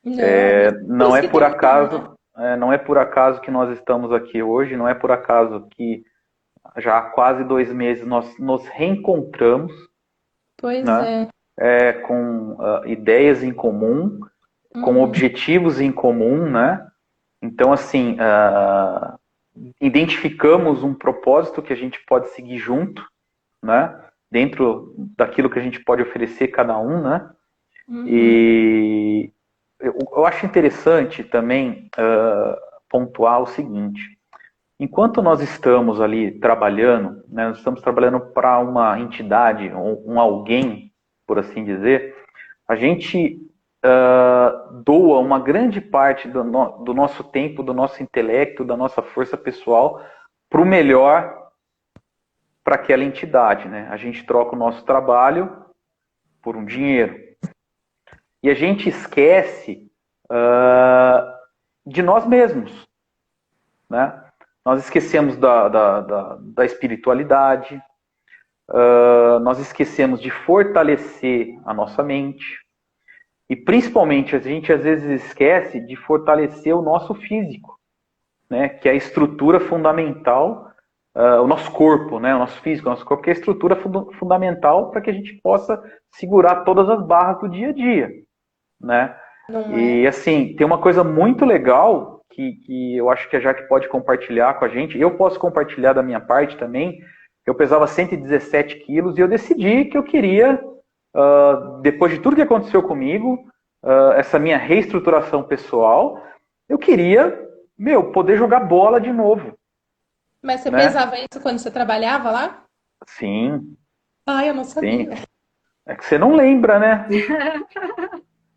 Não, e por Não isso é que por tem um plano, né? acaso, não é por acaso que nós estamos aqui hoje, não é por acaso que já há quase 2 meses nós nos reencontramos, Pois né? é. Com ideias em comum, com Uhum. objetivos em comum, né? Então, assim, identificamos um propósito que a gente pode seguir junto, né? Dentro daquilo que a gente pode oferecer cada um, né? Uhum. E eu acho interessante também pontuar o seguinte: enquanto nós estamos ali trabalhando, né, nós estamos trabalhando para uma entidade, um alguém, por assim dizer, a gente doa uma grande parte do nosso tempo, do nosso intelecto, da nossa força pessoal para o melhor para aquela entidade, né? A gente troca o nosso trabalho por um dinheiro. E a gente esquece de nós mesmos, né? Nós esquecemos da espiritualidade, nós esquecemos de fortalecer a nossa mente, e principalmente a gente às vezes esquece de fortalecer o nosso físico, né? Que é a estrutura fundamental o nosso corpo, né? O nosso físico, o nosso corpo, que é a estrutura fundamental para que a gente possa segurar todas as barras do dia a dia, né? Não E é? assim, tem uma coisa muito legal que eu acho que a Jaque pode compartilhar com a gente. Eu posso compartilhar da minha parte também. Eu pesava 117 quilos e eu decidi que eu queria, depois de tudo que aconteceu comigo, essa minha reestruturação pessoal, eu queria, poder jogar bola de novo, Mas você né? pesava isso quando você trabalhava lá? Sim, Ai, eu não sim. sabia. É que você não lembra, né?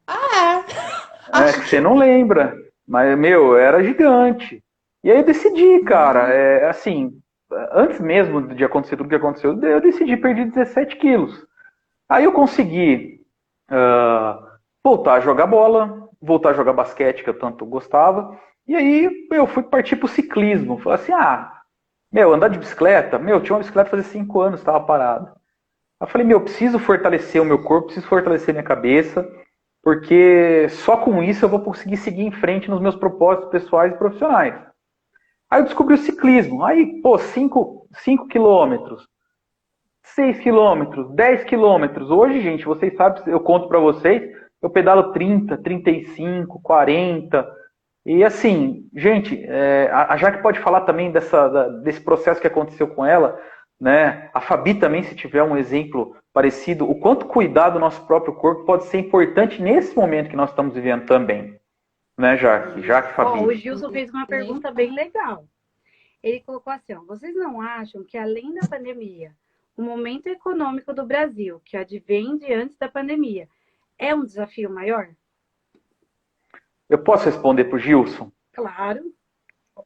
Ah, é. É Acho que você que. não lembra. Mas, era gigante. E aí eu decidi, cara, assim, antes mesmo de acontecer tudo que aconteceu, eu decidi perder 17 quilos. Aí eu consegui voltar a jogar bola, voltar a jogar basquete, que eu tanto gostava. E aí eu fui partir pro ciclismo. Falei assim, andar de bicicleta? Tinha uma bicicleta fazia 5 anos, estava parado. Aí eu falei, preciso fortalecer o meu corpo, preciso fortalecer minha cabeça, porque só com isso eu vou conseguir seguir em frente nos meus propósitos pessoais e profissionais. Aí eu descobri o ciclismo. Aí, 5 quilômetros, 6 quilômetros, 10 quilômetros. Hoje, gente, vocês sabem, eu conto para vocês, eu pedalo 30, 35, 40. E assim, gente, a Jaque pode falar também desse processo que aconteceu com ela, né? A Fabi também, se tiver um exemplo parecido, o quanto cuidar do nosso próprio corpo pode ser importante nesse momento que nós estamos vivendo também, né, Jaque? Jaque, Ó, o Fabi. Gilson fez uma pergunta bem legal. Ele colocou assim, ó, vocês não acham que além da pandemia, o momento econômico do Brasil, que advém de antes da pandemia, é um desafio maior? Eu posso responder para o Gilson? Claro.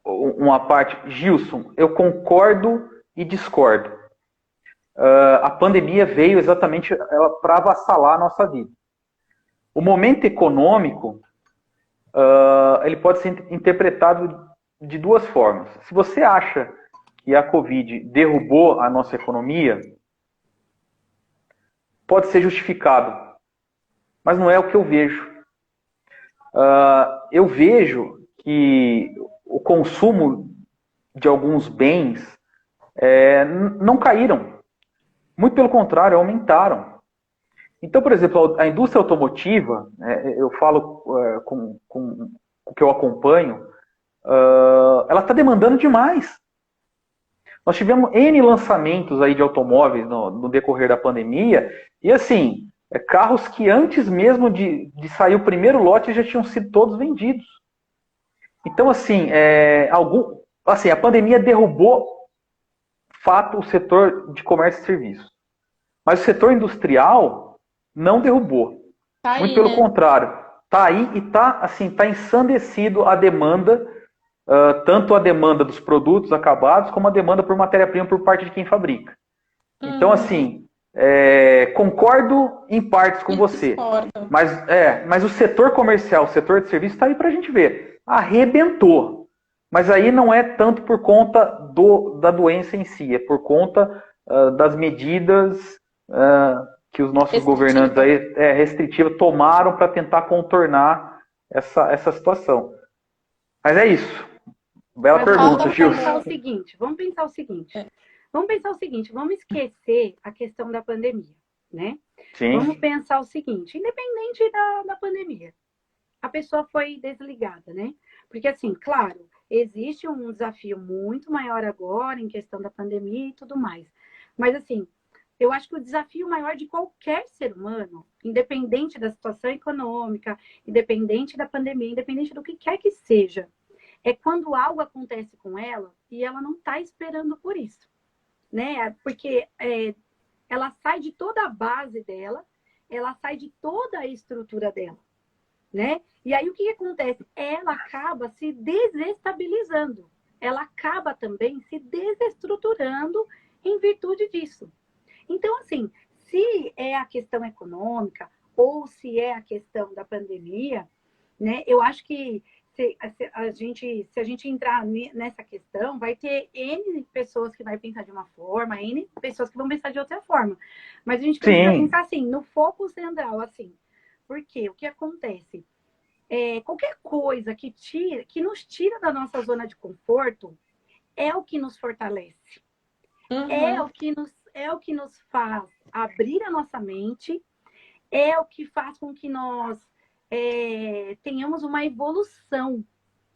Uma parte. Gilson, eu concordo e discordo. A pandemia veio exatamente para avassalar a nossa vida. O momento econômico, ele pode ser interpretado de duas formas. Se você acha que a Covid derrubou a nossa economia, pode ser justificado, mas não é o que eu vejo. Eu vejo que o consumo de alguns bens não caíram. Muito pelo contrário, aumentaram. Então, por exemplo, a indústria automotiva, eu falo com o que eu acompanho, ela está demandando demais. Nós tivemos N lançamentos aí de automóveis no decorrer da pandemia, e assim, carros que antes mesmo de sair o primeiro lote já tinham sido todos vendidos. Então, assim, a pandemia derrubou, fato, o setor de comércio e serviços. Mas o setor industrial não derrubou. tá Muito aí, pelo né? contrário, está aí e tá ensandecido a demanda, tanto a demanda dos produtos acabados, como a demanda por matéria-prima por parte de quem fabrica. Então, Uhum. assim, concordo em partes com E você. discordo. Mas o setor comercial, o setor de serviço está aí para a gente ver. Arrebentou. Mas aí não é tanto por conta da doença em si, é por conta das medidas que os nossos governantes Restritiva. aí, restritivas tomaram para tentar contornar essa situação. Mas é isso. Bela Mas ó, pergunta, Falta vamos Gilson. pensar o também. seguinte, vamos pensar o seguinte. É. Vamos pensar o seguinte, vamos esquecer a questão da pandemia, né? Vamos Sim, pensar o seguinte, independente da pandemia, a pessoa foi desligada, né? Porque, assim, claro, existe um desafio muito maior agora em questão da pandemia e tudo mais. Mas, assim, eu acho que o desafio maior de qualquer ser humano, independente da situação econômica, independente da pandemia, independente do que quer que seja, é quando algo acontece com ela e ela não está esperando por isso, né? Porque ela sai de toda a base dela, ela sai de toda a estrutura dela, né? E aí o que acontece? Ela acaba se desestabilizando. Ela acaba também se desestruturando em virtude disso. Então, assim, se é a questão econômica ou se é a questão da pandemia, né? Eu acho que se a gente entrar nessa questão, vai ter N pessoas que vai pensar de uma forma, N pessoas que vão pensar de outra forma. Mas a gente precisa sim, pensar assim, no foco central, assim. Porque o que acontece? Qualquer coisa que nos tira da nossa zona de conforto, é o que nos fortalece. Uhum. É o que nos faz abrir a nossa mente, é o que faz com que nós tenhamos uma evolução,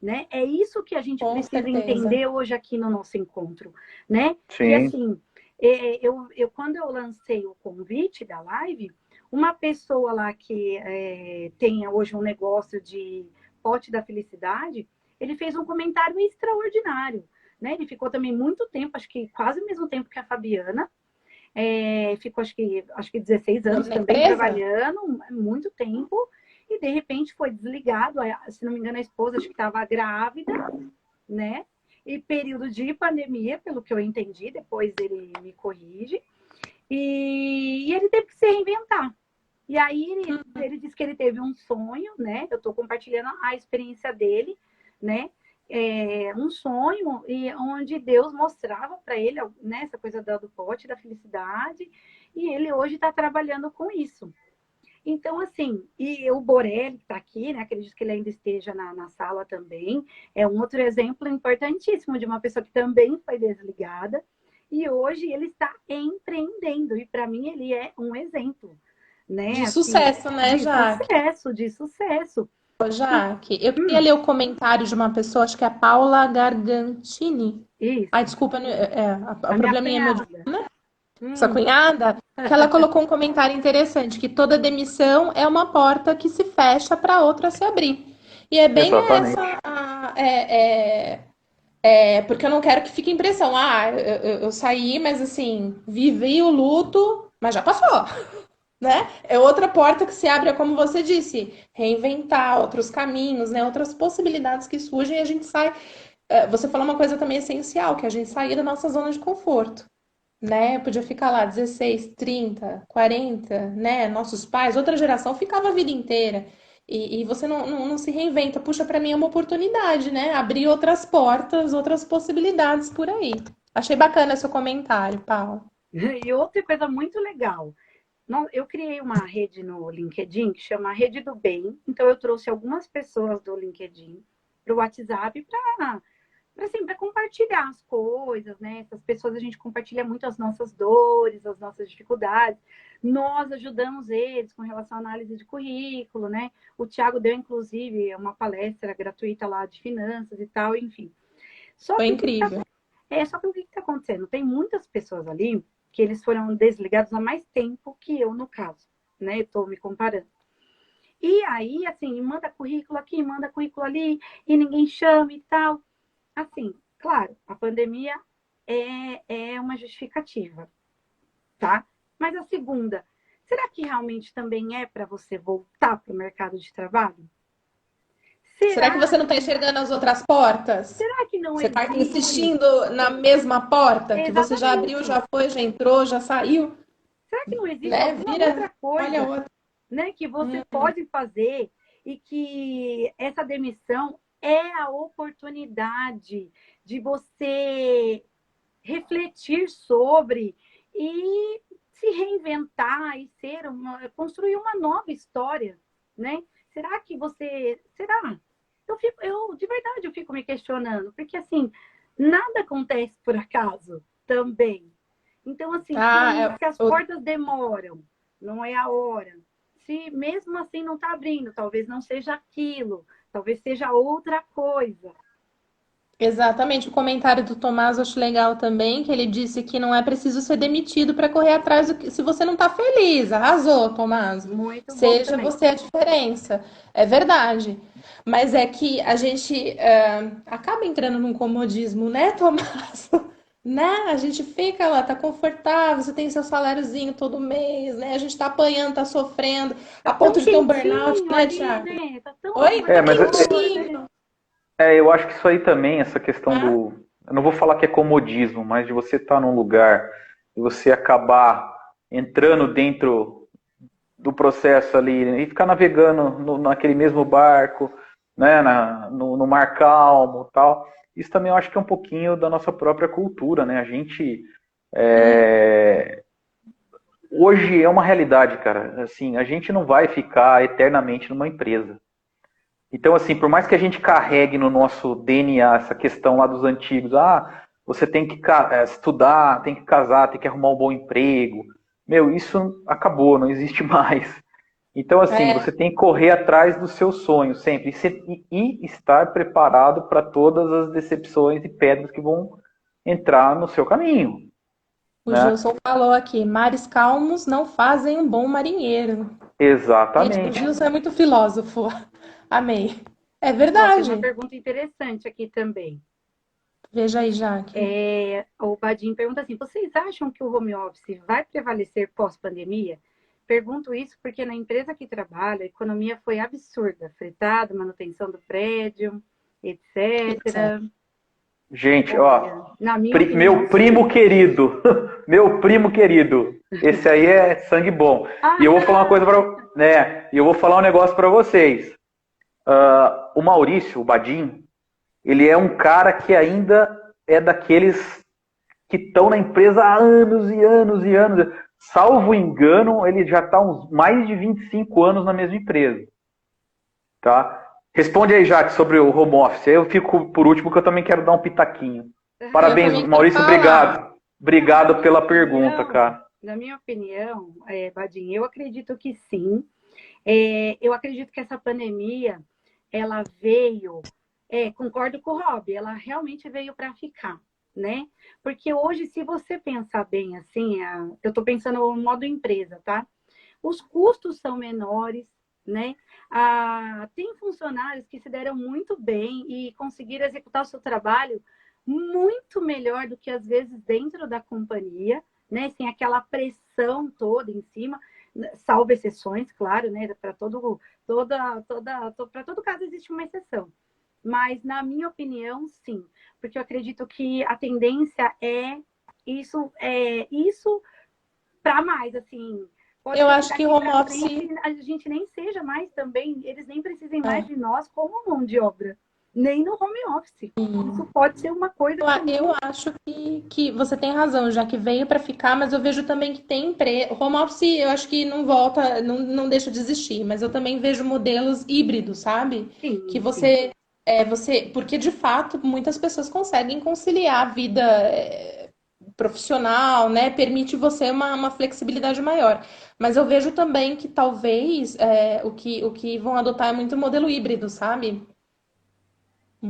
né? É isso que a gente Com precisa certeza. entender hoje aqui no nosso encontro, né? Sim. Que assim, quando eu lancei o convite da live, uma pessoa lá que tem hoje um negócio de pote da felicidade, ele fez um comentário extraordinário, né? Ele ficou também muito tempo, acho que quase o mesmo tempo que a Fabiana, ficou acho que 16 anos Na também empresa? trabalhando, muito tempo, e de repente foi desligado, se não me engano a esposa acho que estava grávida, né? E período de pandemia, pelo que eu entendi, depois ele me corrige, e ele teve que se reinventar. E aí ele disse que ele teve um sonho, né? Eu estou compartilhando a experiência dele, né? Um sonho e onde Deus mostrava para ele, né, essa coisa do pote da felicidade, e ele hoje está trabalhando com isso. Então, assim, e o Borelli, que está aqui, né? Acredito que ele ainda esteja na sala também, é um outro exemplo importantíssimo de uma pessoa que também foi desligada e hoje ele está empreendendo, e para mim ele é um exemplo, né? De Assim, sucesso, né, Jaque? de sucesso. Jaque, eu queria ler o comentário de uma pessoa, acho que é a Paula Gargantini. Isso. Ai, desculpa, o probleminha é meu de né? Sua Hum. cunhada, que ela colocou um comentário interessante, que toda demissão é uma porta que se fecha para outra se abrir. E é bem Exatamente. porque eu não quero que fique a impressão, eu saí, mas assim, vivi o luto, mas já passou, né? É outra porta que se abre, é como você disse, reinventar outros caminhos, né? Outras possibilidades que surgem e a gente sai. Você falou uma coisa também essencial, que a gente sair da nossa zona de conforto, né? Podia ficar lá 16, 30, 40, né? Nossos pais, outra geração ficava a vida inteira. E você não se reinventa. Puxa, para mim é uma oportunidade, né? Abrir outras portas, outras possibilidades por aí. Achei bacana seu comentário, Paulo. E outra coisa muito legal, eu criei uma rede no LinkedIn que chama Rede do Bem. Então, eu trouxe algumas pessoas do LinkedIn para o WhatsApp para compartilhar as coisas, né? Essas pessoas, a gente compartilha muito as nossas dores, as nossas dificuldades. Nós ajudamos eles com relação à análise de currículo, né? O Thiago deu, inclusive, uma palestra gratuita lá de finanças e tal, enfim. Foi incrível. Só que o que está acontecendo? Tem muitas pessoas ali que eles foram desligados há mais tempo que eu, no caso, né? Eu estou me comparando. E aí, assim, manda currículo aqui, manda currículo ali, e ninguém chama e tal. Assim, claro, a pandemia é uma justificativa, tá? Mas a segunda, será que realmente também é para você voltar para o mercado de trabalho? Será que você não está enxergando as outras portas? Será que não Você está existe? insistindo na mesma porta que você já Exatamente. abriu, já foi, já entrou, já saiu? Será que não existe Né? alguma outra coisa, olha outra. né, que você pode fazer e que essa demissão é a oportunidade de você refletir sobre e se reinventar e construir uma nova história, né? Será que você... Será? De verdade, eu fico me questionando, porque, assim, nada acontece por acaso também. Então, assim, se as portas demoram, não é a hora. Se mesmo assim não está abrindo, talvez não seja aquilo, talvez seja outra coisa. Exatamente, o comentário do Tomás eu acho legal também, que ele disse que não é preciso ser demitido para correr atrás do que... Se você não está feliz, arrasou, Tomás. Muito bom Seja também. você a diferença. É verdade. Mas é que a gente acaba entrando num comodismo, né, Tomás? Né? A gente fica lá, tá confortável, você tem seu saláriozinho todo mês, né? A gente tá apanhando, tá sofrendo, a ponto de ter um burnout, né, Thiago? Né? Tá tão Oi? quentinho. Eu acho que isso aí também, essa questão do... Eu não vou falar que é comodismo, mas de você estar num lugar e você acabar entrando dentro do processo ali e ficar navegando naquele mesmo barco, né, no mar calmo e tal. Isso também eu acho que é um pouquinho da nossa própria cultura, né? A gente... Hoje é uma realidade, cara. Assim, a gente não vai ficar eternamente numa empresa. Então, assim, por mais que a gente carregue no nosso DNA essa questão lá dos antigos, você tem que estudar, tem que casar, tem que arrumar um bom emprego. Meu, isso acabou, não existe mais. Então, assim, você tem que correr atrás dos seus sonhos sempre e estar preparado para todas as decepções e pedras que vão entrar no seu caminho, O né? Gilson falou aqui, mares calmos não fazem um bom marinheiro. Gente, o Exatamente. Gilson é muito filósofo. Amei. É Ó, tem uma verdade. pergunta interessante aqui também. Veja aí, Jaque. O Badin pergunta assim: vocês acham que o home office vai prevalecer pós-pandemia? Pergunto isso porque na empresa que trabalho, a economia foi absurda, fretado, manutenção do prédio, etc. Gente, Olha, ó, na minha opinião, meu primo querido, meu primo querido, esse aí é sangue bom. E eu vou falar uma coisa e eu vou falar um negócio para vocês. O Maurício, o Badim, ele é um cara que ainda é daqueles que estão na empresa há anos e anos e anos. Salvo engano, ele já está uns mais de 25 anos na mesma empresa. Tá? Responde aí, Jaque, sobre o home office. Eu fico por último, que eu também quero dar um pitaquinho. Parabéns, Maurício, obrigado. Obrigado pela pergunta, cara. Na minha opinião, Badim, eu acredito que sim. Eu acredito que essa pandemia, ela veio, concordo com o Rob, ela realmente veio para ficar, né? Porque hoje, se você pensar bem assim, eu estou pensando no modo empresa, tá? Os custos são menores, né? Tem funcionários que se deram muito bem e conseguiram executar o seu trabalho muito melhor do que às vezes dentro da companhia, né? Sem aquela pressão toda em cima, salvo exceções, claro, né? Para todo caso existe uma exceção. Mas, na minha opinião, sim. Porque eu acredito que a tendência é isso para mais, assim. Pode Eu ser que acho que o daqui home para frente office. a gente nem seja mais também, eles nem precisem mais de nós como mão de obra, nem no home office. Isso pode ser uma coisa que Eu acho que você tem razão, já que veio para ficar, mas eu vejo também que tem empresa. Home office, eu acho que não volta, não deixa de existir, mas eu também vejo modelos híbridos, sabe? Que sim, sim. porque de fato muitas pessoas conseguem conciliar a vida profissional, né? Permite você uma flexibilidade maior. Mas eu vejo também que talvez o que vão adotar é muito o modelo híbrido, sabe?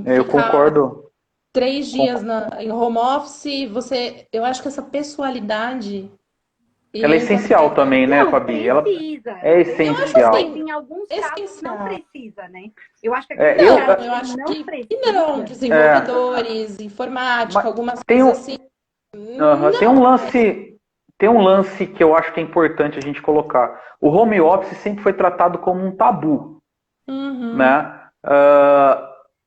Eu Ficar concordo. 3 dias em home office, eu acho que essa pessoalidade Ela é entra essencial também, né, Não, Fabi? Ela precisa. é eu acho Mas essencial. assim, em alguns casos não essencial. precisa, né? Eu acho que aqueles É, eu, Não, casos eu que acho não que não, precisa, desenvolvedores, informática, mas algumas tem coisas um, assim. tem Não. um lance, tem um lance que eu acho que é importante a gente colocar. O home office sempre foi tratado como um tabu, Uhum. né?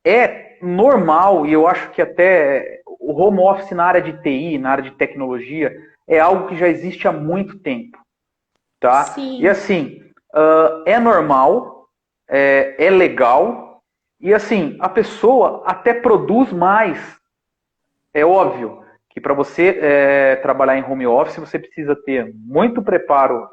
É normal, e eu acho que até o home office na área de TI, na área de tecnologia, é algo que já existe há muito tempo, tá? E Sim. assim, é normal, é legal, e assim, a pessoa até produz mais. É óbvio que para você trabalhar em home office, você precisa ter muito preparo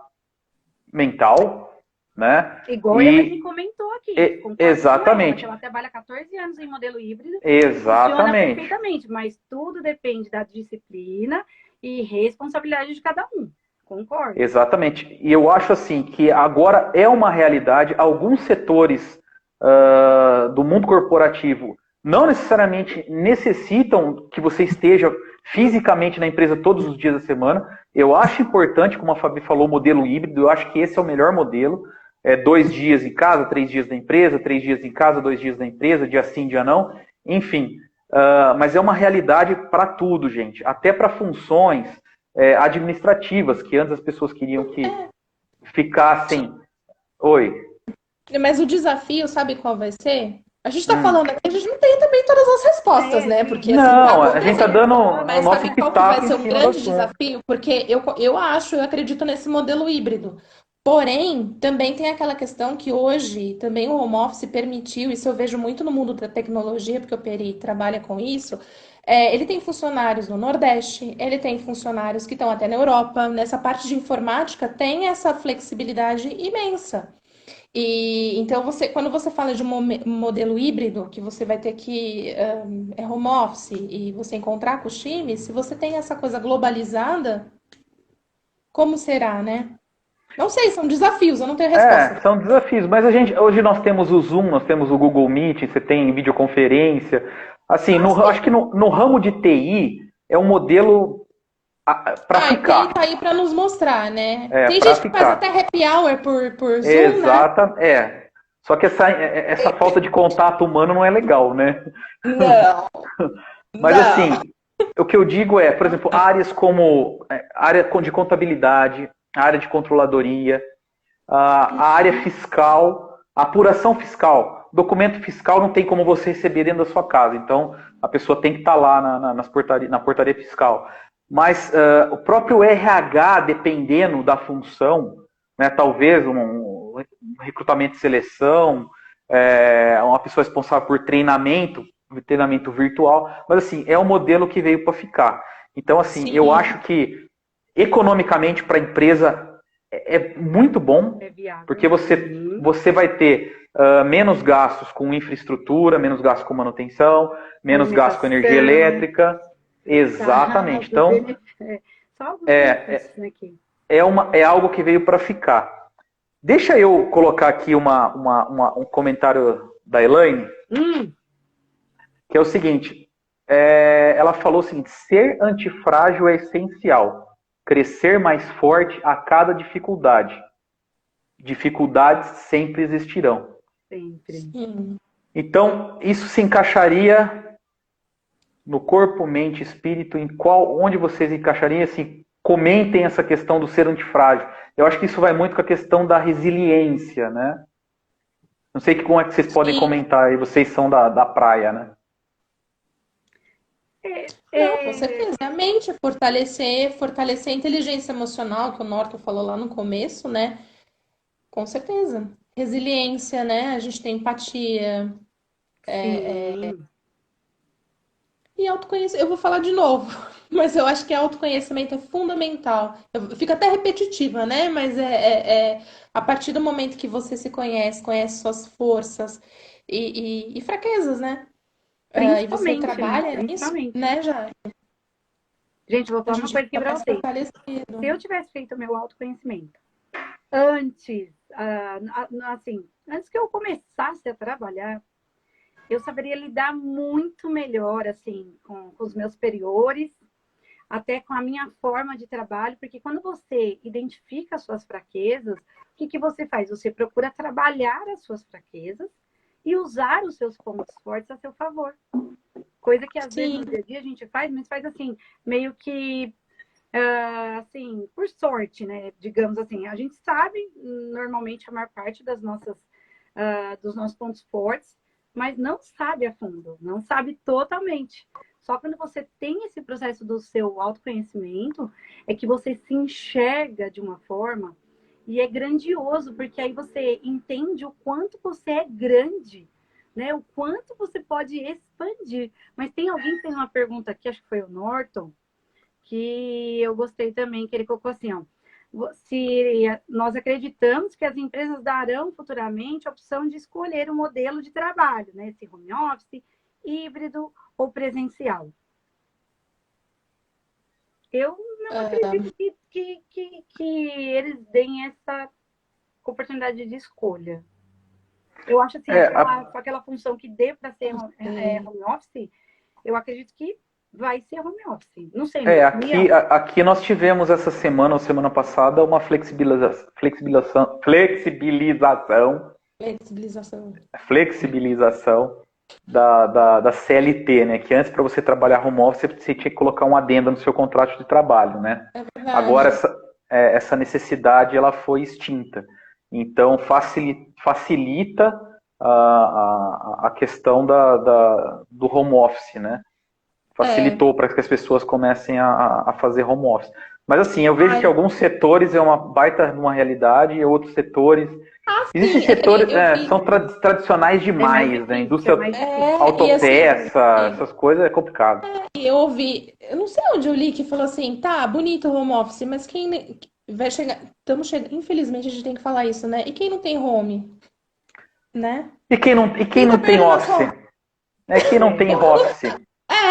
mental, né? igual a Elaine E comentou aqui, concordo com ela, que exatamente, ela trabalha 14 anos em modelo híbrido, funciona exatamente, perfeitamente, mas tudo depende da disciplina e responsabilidade de cada um. Concordo. exatamente. E eu acho assim que agora é uma realidade. Alguns setores do mundo corporativo não necessariamente necessitam que você esteja fisicamente na empresa todos os dias da semana. Eu acho importante, como a Fabi falou, o modelo híbrido. Eu acho que esse é o melhor modelo. 2 dias em casa, 3 dias da empresa, 3 dias em casa, 2 dias da empresa, dia sim, dia não. Enfim, mas é uma realidade para tudo, gente. Até para funções administrativas, que antes as pessoas queriam que ficassem. Oi. Mas o desafio, sabe qual vai ser? A gente tá falando aqui, a gente não tem também todas as respostas, né? Porque assim, Não, cada um a tem gente tá um. dando o Mas nosso sabe qual que vai pitaco em ser um cima do grande assunto. desafio? Porque eu acredito nesse modelo híbrido. Porém, também tem aquela questão que hoje também o home office permitiu, isso eu vejo muito no mundo da tecnologia, porque o Peri trabalha com isso. Ele tem funcionários no Nordeste, ele tem funcionários que estão até na Europa. Nessa parte de informática tem essa flexibilidade imensa. E então quando você fala de um modelo híbrido, que você vai ter que é home office e você encontrar com os times, se você tem essa coisa globalizada, como será, né? Não sei, são desafios, eu não tenho resposta. São desafios, mas hoje nós temos o Zoom, nós temos o Google Meet, você tem videoconferência. Assim, acho que no ramo de TI é um modelo para ficar. Tá aí para nos mostrar, né? Tem Para gente que faz ficar. até happy hour por Zoom, né? Exata, Só que essa falta de contato humano não é legal, né? Não. Mas assim, o que eu digo é, por exemplo, áreas como área de contabilidade, área de controladoria, a área fiscal, a apuração fiscal. Documento fiscal não tem como você receber dentro da sua casa, então a pessoa tem que estar lá na portaria fiscal. Mas o próprio RH, dependendo da função, né, talvez um recrutamento e seleção, uma pessoa responsável por treinamento virtual, mas assim, é um modelo que veio para ficar. Então, assim, eu acho que economicamente para a empresa é muito bom, porque você vai ter menos gastos com infraestrutura, menos gastos com manutenção, menos gastos com energia elétrica. Exatamente. Então, é algo que veio para ficar. Deixa eu colocar aqui um comentário da Elaine, que é o seguinte, ela falou o seguinte, ser antifrágil é essencial, crescer mais forte a cada dificuldade. Dificuldades sempre existirão. Sempre. Sim. Então, isso se encaixaria no corpo, mente, espírito, onde vocês encaixariam, assim, comentem essa questão do ser antifrágil. Eu acho que isso vai muito com a questão da resiliência, né? Não sei como é que vocês podem comentar aí, vocês são da praia, né? Não, com certeza. A mente, fortalecer a inteligência emocional, que o Norton falou lá no começo, né? Com certeza. Resiliência, né? A gente tem empatia. E autoconhecimento. Eu vou falar de novo, mas eu acho que autoconhecimento é fundamental. Eu fico até repetitiva, né? Mas a partir do momento que você se conhece suas forças e fraquezas, né? E você trabalha nisso, né, Jari? Gente, vou falar uma coisa aqui pra vocês. Se eu tivesse feito o meu autoconhecimento antes, antes que eu começasse a trabalhar, eu saberia lidar muito melhor, assim, com os meus superiores, até com a minha forma de trabalho, porque quando você identifica as suas fraquezas, o que você faz? Você procura trabalhar as suas fraquezas e usar os seus pontos fortes a seu favor. Coisa que às vezes no dia a dia a gente faz, mas faz assim, meio que assim, por sorte, né? Digamos assim, a gente sabe normalmente a maior parte dos nossos pontos fortes, mas não sabe a fundo, não sabe totalmente. Só quando você tem esse processo do seu autoconhecimento, é que você se enxerga de uma forma e é grandioso, porque aí você entende o quanto você é grande, né? O quanto você pode expandir. Mas tem alguém que fez uma pergunta aqui, acho que foi o Norton, que eu gostei também, que ele colocou assim, ó, se nós acreditamos que as empresas darão futuramente a opção de escolher o modelo de trabalho, né? Se home office, híbrido ou presencial. Eu não acredito que eles deem essa oportunidade de escolha. Eu acho assim, aquela função que dê para ser home office, eu acredito que vai ser home office. Não sei. Aqui nós tivemos essa semana ou semana passada uma flexibilização da CLT, né? Que antes, para você trabalhar home office, você tinha que colocar um adendo no seu contrato de trabalho, né? Agora essa necessidade ela foi extinta. Então facilita a questão do home office, né? Facilitou para que as pessoas comecem a fazer home office. Mas assim, eu vejo que alguns setores é uma baita uma realidade e outros setores... Existem setores são tradicionais demais, né? Indústria autopeça, essas coisas é complicado. Eu não sei onde eu li que falou assim, tá, bonito o home office, mas quem vai chegar... Infelizmente a gente tem que falar isso, né? E quem não tem home? né? E quem não tem office? Quem não tem office?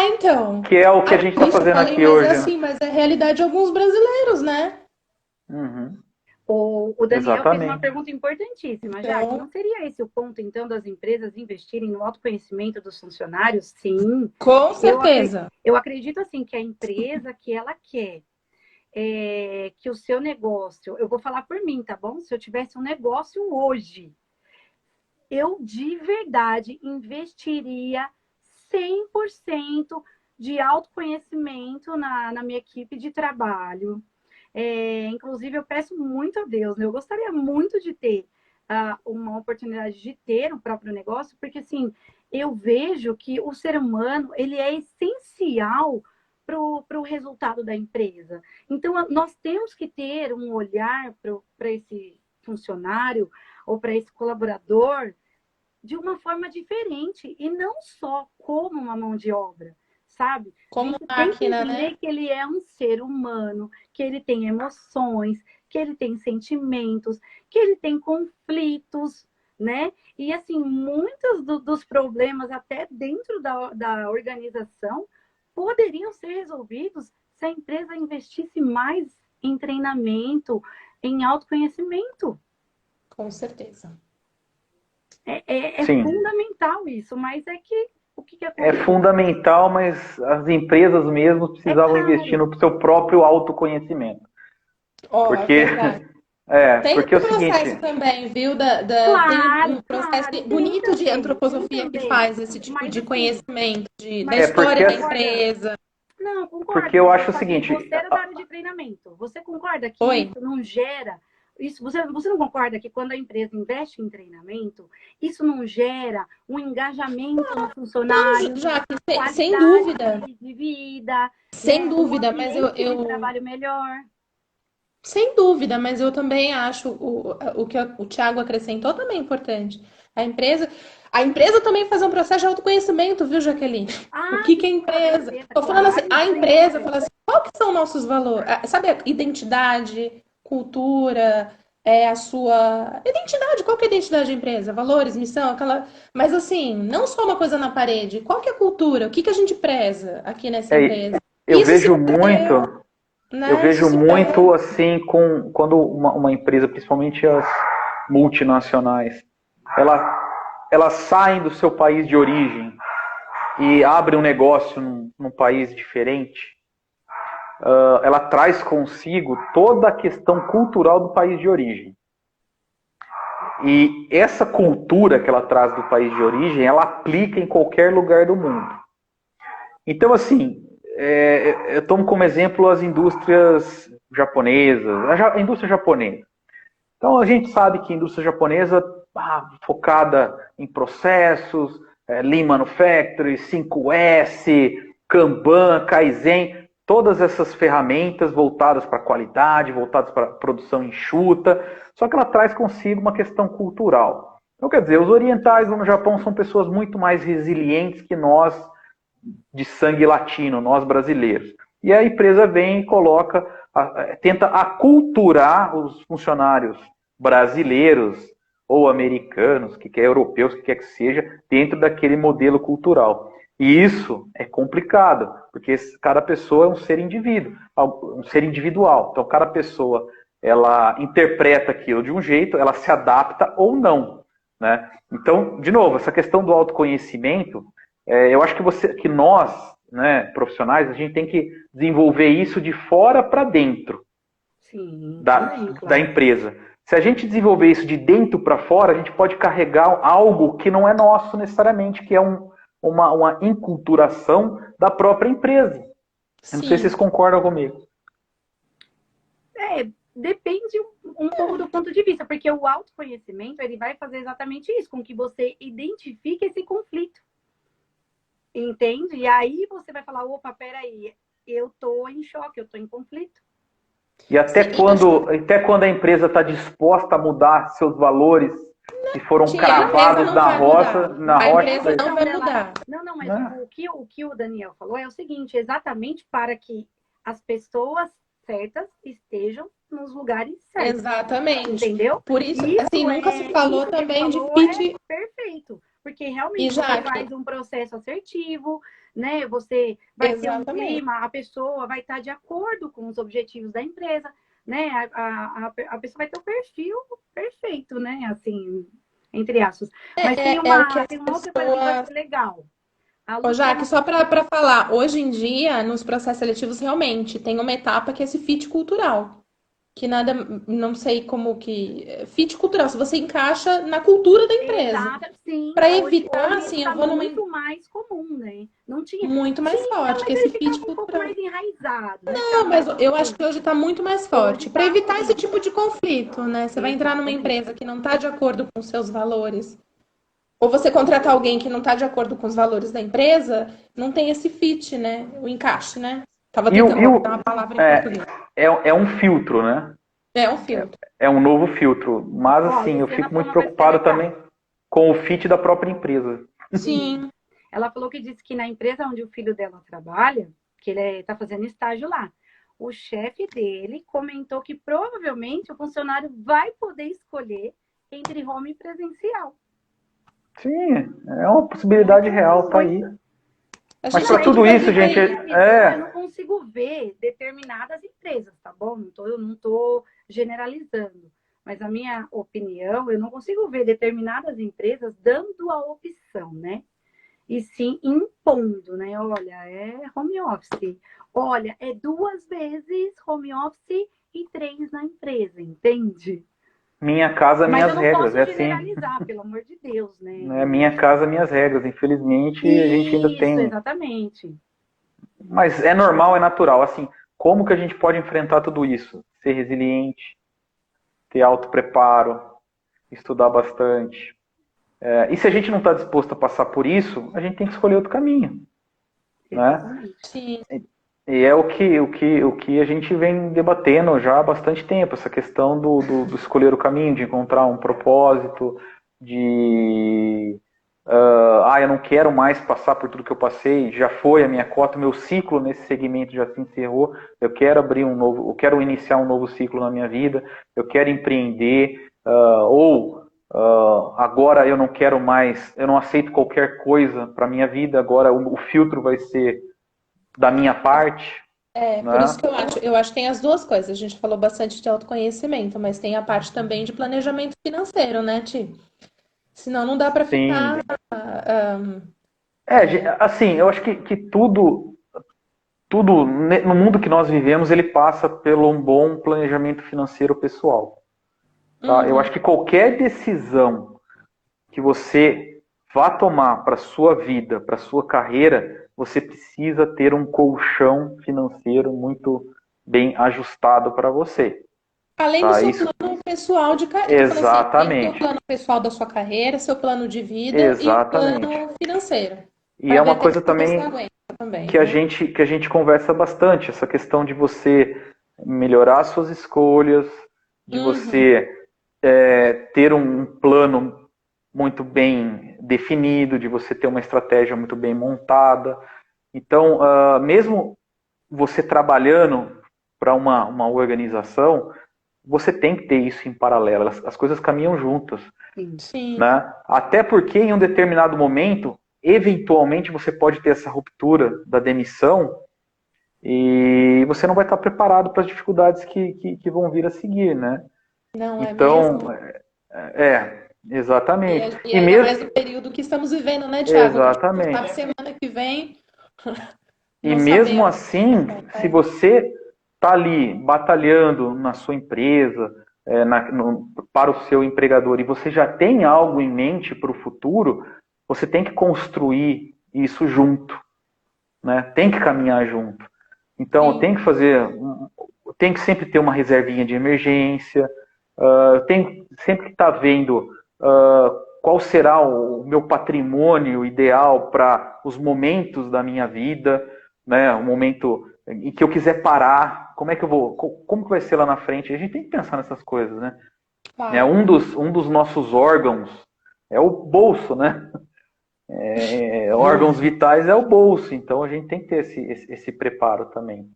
Então. Que é o que a gente está fazendo aqui mas hoje. É assim, mas é a realidade de alguns brasileiros, né? Uhum. O Daniel Exatamente. fez uma pergunta importantíssima, Jaque. Não seria esse o ponto, então, das empresas investirem no autoconhecimento dos funcionários? Sim. Com certeza. Eu acredito, assim, que a empresa que ela quer que o seu negócio... Eu vou falar por mim, tá bom? Se eu tivesse um negócio hoje, eu, de verdade, investiria 100% de autoconhecimento na minha equipe de trabalho. Inclusive, eu peço muito a Deus, né? Eu gostaria muito de ter uma oportunidade de ter o próprio negócio, porque, assim, eu vejo que o ser humano, ele é essencial para o resultado da empresa. Então, nós temos que ter um olhar para esse funcionário ou para esse colaborador de uma forma diferente e não só como uma mão de obra, sabe? Como a gente máquina, tem que entender, né? que ele é um ser humano, que ele tem emoções, que ele tem sentimentos, que ele tem conflitos, né? E, assim, muitos dos problemas, até dentro da organização, poderiam ser resolvidos se a empresa investisse mais em treinamento, em autoconhecimento. Com certeza. É fundamental isso, mas o que acontece? É fundamental, mas as empresas mesmo precisavam investir no seu próprio autoconhecimento. Porque Tem o processo seguinte, também, viu? Tem um processo bonito de antroposofia que faz esse tipo de conhecimento da história da empresa. Não, concordo. Porque eu acho o seguinte... Você era da área de treinamento. Você concorda que isso não gera... Você não concorda que quando a empresa investe em treinamento, isso não gera um engajamento no funcionário, sem dúvida, de vida, sem dúvida, mas um trabalho melhor? Sem dúvida, mas eu também acho o que o Thiago acrescentou também importante. A empresa também faz um processo de autoconhecimento, viu, Jaqueline? O que é a empresa? Estou falando assim, a empresa fala assim, qual que são nossos valores? Sabe, a identidade, cultura, a sua identidade, qual que é a identidade da empresa? Valores, missão, aquela... Mas assim, não só uma coisa na parede, qual que é a cultura? O que a gente preza aqui nessa empresa? Eu vejo muito assim quando uma empresa, principalmente as multinacionais, elas saem do seu país de origem e abrem um negócio num país diferente. Ela traz consigo toda a questão cultural do país de origem. E essa cultura que ela traz do país de origem, ela aplica em qualquer lugar do mundo. Então, assim, eu tomo como exemplo as indústrias japonesas, a indústria japonesa. Então, a gente sabe que a indústria japonesa focada em processos, Lean Manufacturing, 5S, Kanban, Kaizen, todas essas ferramentas voltadas para a qualidade, voltadas para a produção enxuta, só que ela traz consigo uma questão cultural. Então, quer dizer, os orientais no Japão são pessoas muito mais resilientes que nós, de sangue latino, nós brasileiros. E a empresa vem e tenta aculturar os funcionários brasileiros ou americanos, que quer europeus, que quer que seja, dentro daquele modelo cultural. E isso é complicado, porque cada pessoa é um ser individual. Então, cada pessoa, ela interpreta aquilo de um jeito, ela se adapta ou não, né? Então, de novo, essa questão do autoconhecimento, eu acho que nós, né, profissionais, a gente tem que desenvolver isso de fora para dentro. Sim, da empresa. Se a gente desenvolver isso de dentro para fora, a gente pode carregar algo que não é nosso necessariamente, que é uma inculturação da própria empresa. Eu não sei se vocês concordam comigo. Depende um pouco do ponto de vista, porque o autoconhecimento, ele vai fazer exatamente isso, com que você identifique esse conflito. Entende? E aí você vai falar, opa, peraí, eu tô em choque, eu tô em conflito. E até quando a empresa está disposta a mudar seus valores que foram cravados na rocha, a empresa não vai mudar. Não, mas o que o Daniel falou é o seguinte, exatamente para que as pessoas certas estejam nos lugares certos. Exatamente. Entendeu? Por isso, assim, nunca se falou também de fit. Perfeito. Porque realmente E você Jaque, faz um processo assertivo, né? Você vai ter um exatamente. clima, a pessoa vai estar de acordo com os objetivos da empresa, né? A pessoa vai ter o perfil perfeito, né? Assim, entre aspas. Mas tem É o uma, que as tem uma outra coisa que eu pessoas. acho legal. A Ô, Jaque, Luciana. só para falar, hoje em dia, nos processos seletivos, realmente tem uma etapa que é esse fit cultural. Que nada, não sei como que. Fit cultural, se você encaixa na cultura da empresa. Exato, sim. Para Hoje evitar, isso assim, eu está vou numa muito mais comum, né? Não tinha. muito mais Tinha, forte, que mas esse ele fit ficava um pouco cultural. mais enraizado, né? Não, Ficava mas mais eu acho assim. que hoje está muito mais Hoje forte. Para está evitar esse assim. tipo de conflito, né? Você vai entrar numa Exatamente. empresa que não está de acordo com os seus valores, ou você contratar alguém que não está de acordo com os valores da empresa, não tem esse fit, né? O encaixe, né? Tava tentando botar uma palavra em português. É um filtro, né? É um filtro. É um novo filtro. Mas, Ó, a assim, eu Luciana fico falou muito uma coisa que é preocupado legal. também com o fit da própria empresa. Sim. Ela falou que disse que na empresa onde o filho dela trabalha, que ele está fazendo estágio lá, o chefe dele comentou que provavelmente o funcionário vai poder escolher entre home e presencial. Sim, é uma possibilidade real, tá aí. Mas gente para tem que tudo isso, fazer gente, Na minha visão, eu não consigo ver determinadas empresas, tá bom? Eu não tô generalizando. Mas a minha opinião, eu não consigo ver determinadas empresas dando a opção, né? E sim impondo, né? Olha, é home office. Olha, é 2 vezes home office e 3 na empresa, entende? minha casa, Mas minhas eu não regras, posso é assim. generalizar, pelo amor de Deus, né? Né? Minha casa, minhas regras. Infelizmente, a gente ainda Isso, tem. exatamente. Mas é normal, é natural. Assim, como que a gente pode enfrentar tudo isso? Ser resiliente, ter autopreparo, estudar bastante. E se a gente não está disposto a passar por isso, a gente tem que escolher outro caminho, né? Exatamente. Sim. E é o que a gente vem debatendo já há bastante tempo, essa questão do escolher o caminho, de encontrar um propósito, de eu não quero mais passar por tudo que eu passei, já foi a minha cota, meu ciclo nesse segmento já se encerrou, eu quero abrir um novo, eu quero iniciar um novo ciclo na minha vida, eu quero empreender, agora eu não quero mais, eu não aceito qualquer coisa para minha vida, agora o filtro vai ser da minha parte, Por isso né? que eu acho que tem as duas coisas. A gente falou bastante de autoconhecimento, mas tem a parte também de planejamento financeiro, né, Ti? Senão não dá para Sim. ficar. ah, Assim, eu acho que tudo no mundo que nós vivemos, ele passa pelo um bom planejamento financeiro pessoal. Tá? Eu acho que qualquer decisão que você vá tomar para sua vida, para sua carreira, você precisa ter um colchão financeiro muito bem ajustado para você. Além do Tá? seu Isso, plano pessoal de carreira. Eu tô falando assim, além do seu exatamente, plano pessoal da sua carreira, seu plano de vida e o exatamente. plano financeiro. E Para é ver uma até coisa quando você também aguenta também, que a né? gente que a gente conversa bastante, essa questão de você melhorar suas escolhas, de Uhum. você ter um plano muito bem definido, de você ter uma estratégia muito bem montada. Então, mesmo você trabalhando para uma organização, você tem que ter isso em paralelo. As coisas caminham juntas, Sim. Sim. né? Até porque em um determinado momento, eventualmente você pode ter essa ruptura da demissão e você não vai estar preparado para as dificuldades que vão vir a seguir, né? Não é Então, mesmo? exatamente. E E ainda mais no mesmo, período que estamos vivendo, né, Thiago? Que a gente não sabe exatamente. semana que vem, E não mesmo sabemos. assim, se você está ali batalhando na sua empresa, para o seu empregador, e você já tem algo em mente para o futuro, você tem que construir isso junto, né? Tem que caminhar junto. Então, Sim. tem que sempre ter uma reservinha de emergência, tem sempre que estar vendo qual será o meu patrimônio ideal para os momentos da minha vida, né? O momento em que eu quiser parar, como que vai ser lá na frente? A gente tem que pensar nessas coisas, né? Claro. Um dos nossos órgãos é o bolso, né? Órgãos vitais é o bolso, então a gente tem que ter esse preparo também.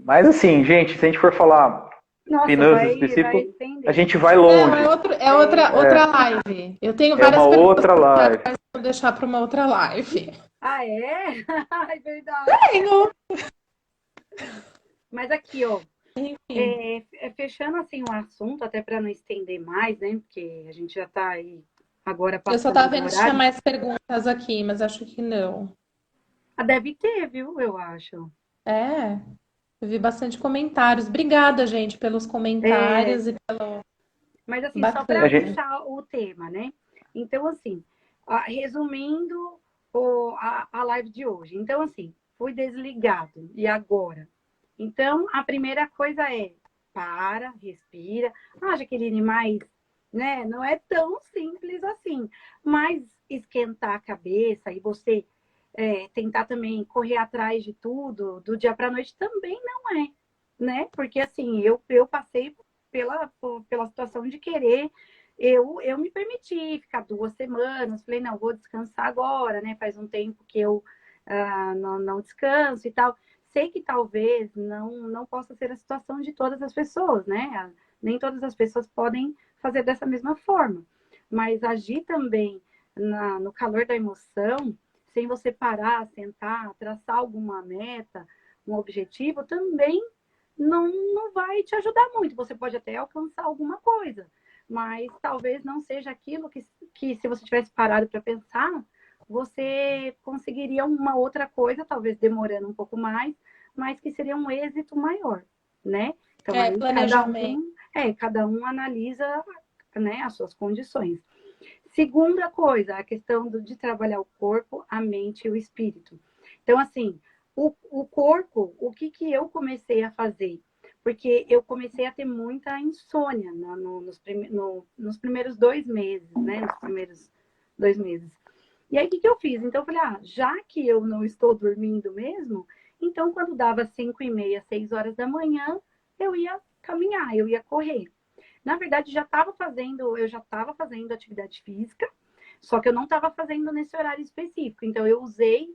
Mas assim, gente, se a gente for falar Nossa, finanças vai específicas, estender. a gente vai Não, longe. outra live. Eu tenho É uma várias perguntas outra para live. mas vou deixar para uma outra live. Ah, é? É verdade. Tenho. Mas aqui, ó, Enfim, fechando assim o assunto, até para não estender mais, né? Porque a gente já está aí agora eu só passando estava do vendo se tinha horário. mais perguntas aqui, mas acho que não. Ah, deve ter, viu? Eu acho. É, eu vi bastante comentários. Obrigada, gente, pelos É, comentários e mas assim, só para A bacana. gente, fechar o tema, né? Então, assim, resumindo a live de hoje. Então, assim, fui desligado. E agora? Então, a primeira coisa é para, respira. Ah, Jaqueline, mas né, não é tão simples assim. Mas esquentar a cabeça e você tentar também correr atrás de tudo, do dia para a noite, também não é, né? Porque assim, eu passei pela situação de querer, eu me permiti ficar 2 semanas, falei, não, vou descansar agora, né? Faz um tempo que eu não descanso e tal. Sei que talvez não possa ser a situação de todas as pessoas, né? Nem todas as pessoas podem fazer dessa mesma forma. Mas agir também no calor da emoção, sem você parar, sentar, traçar alguma meta, um objetivo, também não vai te ajudar muito. Você pode até alcançar alguma coisa, mas talvez não seja aquilo que se você tivesse parado para pensar, você conseguiria uma outra coisa, talvez demorando um pouco mais, mas que seria um êxito maior, né? Então É, aí planejamento. cada um analisa, né, as suas condições. Segunda coisa, a questão de trabalhar o corpo, a mente e o espírito. Então, assim, o corpo, o que eu comecei a fazer? Porque eu comecei a ter muita insônia nos primeiros 2 meses, né? Nos primeiros 2 meses. E aí, o que eu fiz? Então, eu falei, já que eu não estou dormindo mesmo, então, quando dava 5h30, 6 horas da manhã, eu ia caminhar, eu ia correr. Na verdade, eu já estava fazendo atividade física, só que eu não estava fazendo nesse horário específico. Então, eu usei,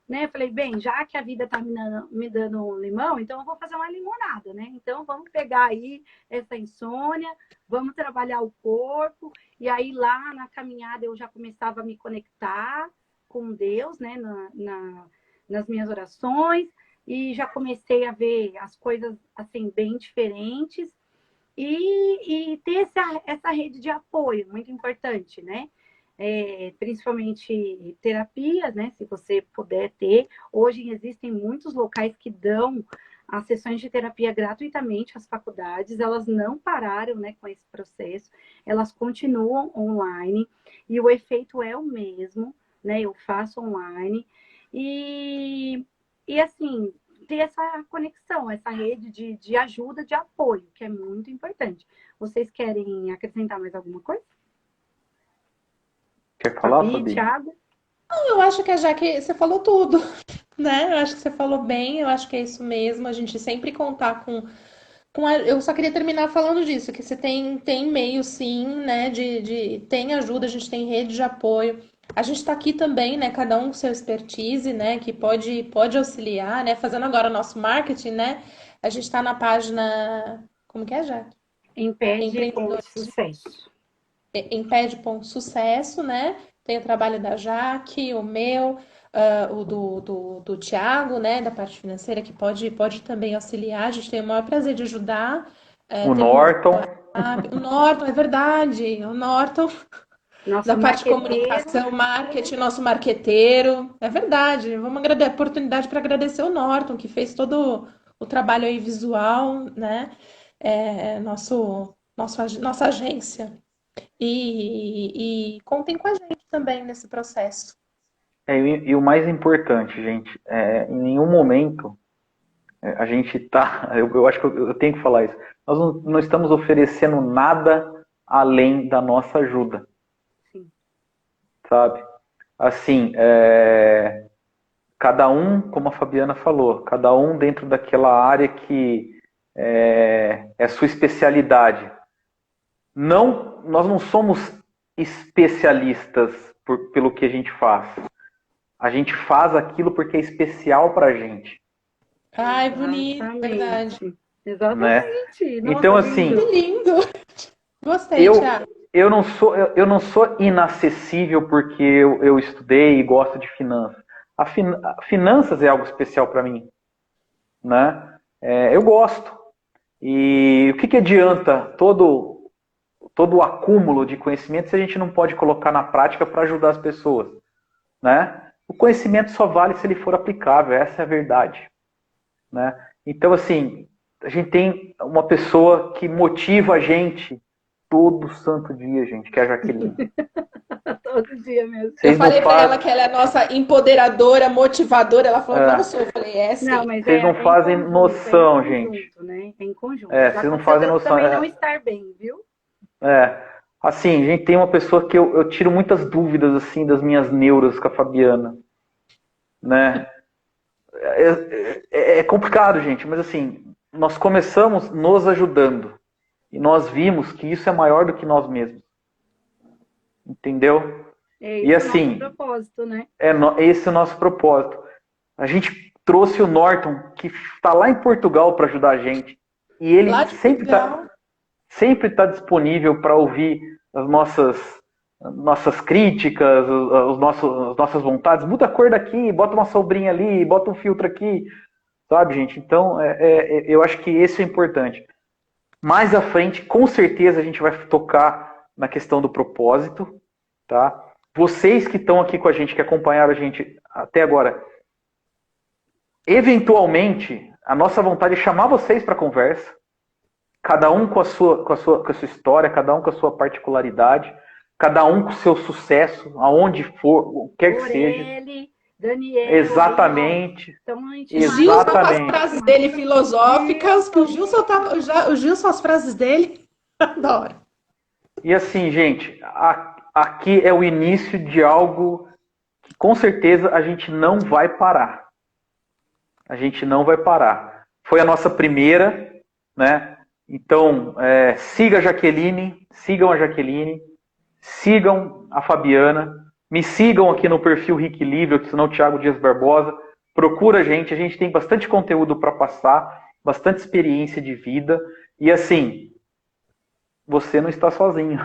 né? Eu falei, bem, já que a vida está me dando um limão, então eu vou fazer uma limonada, né? Então, vamos pegar aí essa insônia, vamos trabalhar o corpo. E aí, lá na caminhada, eu já começava a me conectar com Deus, né? Nas minhas orações. E já comecei a ver as coisas, assim, bem diferentes e ter essa rede de apoio, muito importante, né? Principalmente terapias, né? Se você puder ter. Hoje existem muitos locais que dão as sessões de terapia gratuitamente às faculdades, elas não pararam, né, com esse processo, elas continuam online e o efeito é o mesmo, né? Eu faço online e assim, ter essa conexão, essa rede de ajuda, de apoio, que é muito importante. Vocês querem acrescentar mais alguma coisa? quer falar, Fabi, Fabi? Thiago? Eu acho que já que você falou tudo, né? Eu acho que você falou bem, eu acho que é isso mesmo. A gente sempre contar eu só queria terminar falando disso, que você tem meio sim, né? Tem ajuda, a gente tem rede de apoio. A gente está aqui também, né? Cada um com seu expertise, né? Que pode auxiliar, né? Fazendo agora nosso marketing, né? A gente está na página. Como que é, Jaque? Impede ponto Empreendedores sucesso. Impede.sucesso, né? Tem o trabalho da Jaque, o meu, o do Tiago, né? Da parte financeira, que pode também auxiliar. A gente tem o maior prazer de ajudar. O Tem o nosso Norton. WhatsApp. O Norton, é verdade. O Norton, da Nosso parte de marqueteiro. comunicação, marketing, nosso marqueteiro. É verdade. Vamos agradecer a oportunidade para agradecer o Norton, que fez todo o trabalho aí visual, né? Nossa agência. E contem com a gente também nesse processo. E o mais importante, gente, em nenhum momento a gente tá. Eu acho que eu tenho que falar isso. Nós não estamos oferecendo nada além da nossa ajuda, Sim. sabe? Assim, cada um, como a Fabiana falou, cada um dentro daquela área que é sua especialidade. Não, nós não somos especialistas pelo que a gente faz. A gente faz aquilo porque é especial para a gente. Ai, bonito, verdade. né? Exatamente. Nossa, Então, assim, lindo. Que lindo. Gostei, eu, Thiago. eu não sou inacessível porque eu estudei e gosto de finanças. Finanças é algo especial para mim, né? Eu gosto. E o que adianta todo o acúmulo de conhecimento se a gente não pode colocar na prática para ajudar as pessoas, né? O conhecimento só vale se ele for aplicável, essa é a verdade, né? Então, assim, a gente tem uma pessoa que motiva a gente todo santo dia, gente, que é a Jaqueline. Todo dia mesmo. Eu Vocês não falei pra ela fazem, que ela é nossa empoderadora, motivadora. Ela falou, não sou. Eu falei, é Não, sim. mas vocês não é em fazem conjunto, é em noção, gente. conjunto, né? É em conjunto. Já Vocês não aconteceu de fazem eu noção. também não estar bem, viu? Assim, a gente tem uma pessoa que eu tiro muitas dúvidas assim das minhas neuras com a Fabiana, né? É complicado, gente, mas assim, nós começamos nos ajudando e nós vimos que isso é maior do que nós mesmos, entendeu? É E esse o nosso assim, propósito, né? esse é o nosso propósito. A gente trouxe o Norton, que está lá em Portugal para ajudar a gente, e Lá ele de Portugal. sempre tá disponível para ouvir as nossas críticas, as nossas vontades. Muda a cor daqui, bota uma sombrinha ali, bota um filtro aqui, sabe, gente? Então, eu acho que esse é importante. Mais à frente, com certeza, a gente vai tocar na questão do propósito, tá? Vocês que estão aqui com a gente, que acompanharam a gente até agora, eventualmente, a nossa vontade é chamar vocês para conversa, cada um com a sua história, cada um com a sua particularidade, cada um com o seu sucesso, aonde for, o que quer que seja. Borelli, Daniel, aí, ó. Exatamente. Então, Gilson com as Exatamente. frases dele filosóficas, que o Gilson, o Gilson as frases dele. Adoro. E assim, gente, aqui é o início de algo que com certeza a gente não vai parar. A gente não vai parar. Foi a nossa primeira, né? Então, siga a Jaqueline, sigam a Jaqueline, sigam a Fabiana, me sigam aqui no perfil Rick Livre, que senão Thiago Dias Barbosa. Procura a gente tem bastante conteúdo para passar, bastante experiência de vida. E assim, você não está sozinho.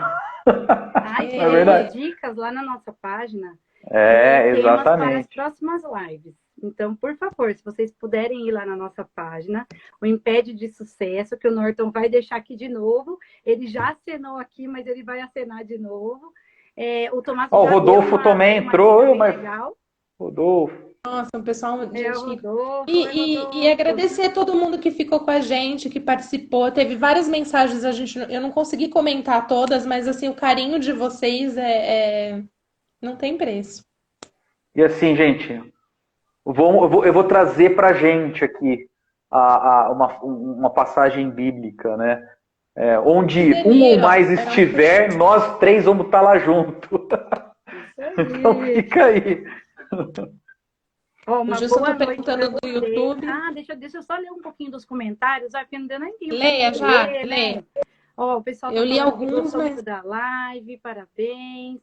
ai, É verdade. teremos dicas lá na nossa página de temas para as Exatamente. próximas lives. Então, por favor, se vocês puderem ir lá na nossa página, o Impede de Sucesso, que o Norton vai deixar aqui de novo. Ele já acenou aqui, mas ele vai acenar de novo. O Tomás Ó, o já Rodolfo também deu uma entrou, dica bem mas legal. Rodolfo. Nossa, um pessoal, O gente rica. Rodolfo, E agradecer a todo mundo que ficou com a gente, que participou. Teve várias mensagens, eu não consegui comentar todas, mas assim, o carinho de vocês não tem preço. E assim, gente, eu vou trazer pra gente aqui uma passagem bíblica, né? Onde um ou Deniro, mais estiver, nós três vamos estar lá junto. isso Então aí. fica aí. Ó, O uma Gilson boa tá noite para perguntando do você. YouTube. Ah, deixa eu só ler um pouquinho dos comentários, porque não deu nem tempo Leia de já, ler, leia. né? Ó, o pessoal tá Eu li falando que alguns, gostou mas muito da live, parabéns.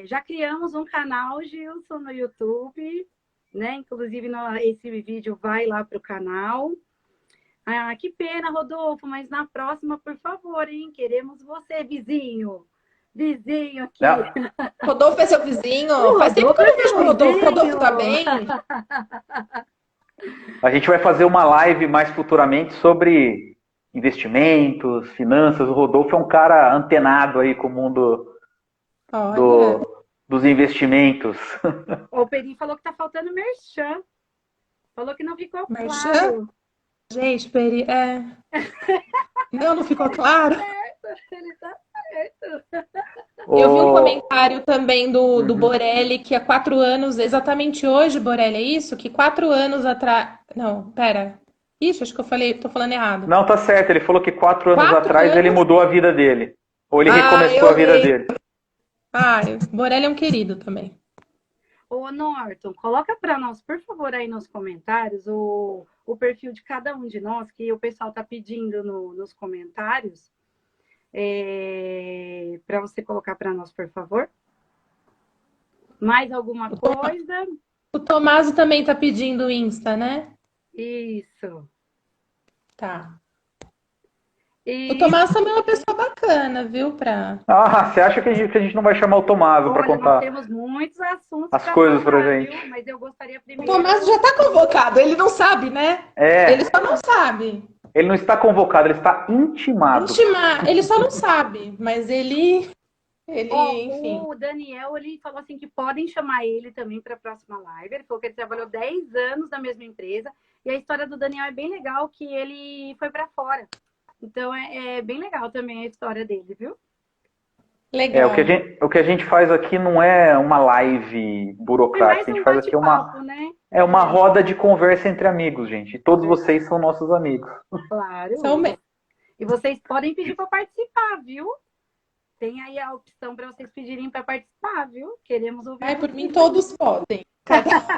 Já criamos um canal, Gilson, no YouTube, né? Inclusive, esse vídeo vai lá para o canal. Ah, que pena, Rodolfo, mas na próxima, por favor, hein? Queremos você, vizinho. Vizinho aqui. Rodolfo é seu vizinho? O Faz tempo que eu não vejo o Rodolfo. O vizinho. Rodolfo tá bem? A gente vai fazer uma live mais futuramente sobre investimentos, finanças. O Rodolfo é um cara antenado aí com o mundo Olha. dos investimentos. O Peri falou que tá faltando merchan. Falou que não ficou Merchan? claro. Gente, Peri, não ficou claro? Ele tá certo. Eu vi um comentário também do Uhum. Borelli, que há 4 anos, exatamente hoje, Borelli, é isso? Que 4 anos atrás. Não, pera. Ixi, acho que tô falando errado. Não, tá certo. Ele falou que 4 anos 4 atrás ele anos? mudou a vida dele. Ou ele recomeçou eu a vida leio. dele. Borelli é um querido também. Ô, Norton, coloca para nós, por favor, aí nos comentários o perfil de cada um de nós, que o pessoal tá pedindo nos comentários. Para você colocar para nós, por favor. Mais alguma coisa? O Tomaso também tá pedindo o Insta, né? Isso. Tá. E, O Tomás também é uma pessoa bacana, viu? Ah, você acha que a gente não vai chamar o Tomaso para olha, nós contar temos muitos assuntos as para coisas pra falar, gente? viu? Mas eu gostaria O primeiro... Tomás já tá convocado, ele não sabe, né? Ele É, só não sabe. ele não está convocado, ele está intimado. Ele só não sabe, mas enfim. O Daniel, ele falou assim que podem chamar ele também para a próxima live. Ele falou que ele trabalhou 10 anos na mesma empresa. E a história do Daniel é bem legal, que ele foi para fora. Então, é bem legal também a história dele, viu? Legal. O que a gente faz aqui não é uma live É burocrática, mais a gente um faz aqui bate-papo, né? uma roda de conversa entre amigos, gente. E todos vocês são nossos amigos. Claro. São mesmo. E vocês podem pedir para participar, viu? Tem aí a opção para vocês pedirem para participar, viu? Queremos ouvir. Ai, por mim todos podem.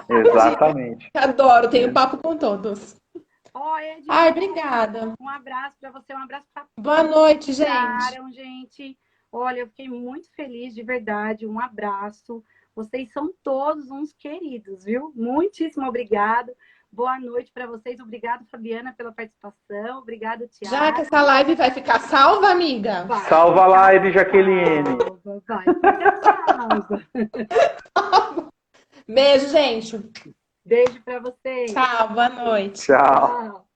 Exatamente. Adoro, tenho papo com todos. Ed, Ai, obrigada. um abraço para você, um abraço para Boa noite, gente. gente. Olha, eu fiquei muito feliz, de verdade. Um abraço. Vocês são todos uns queridos, viu? Muitíssimo obrigado. Boa noite para vocês. Obrigado, Fabiana, pela participação. Obrigado, Tiago. Já que essa live vai ficar salva, amiga? Salva a live, Jaqueline. Vai ficar salva. Beijo, gente. Beijo para vocês. Tchau, boa noite. Tchau.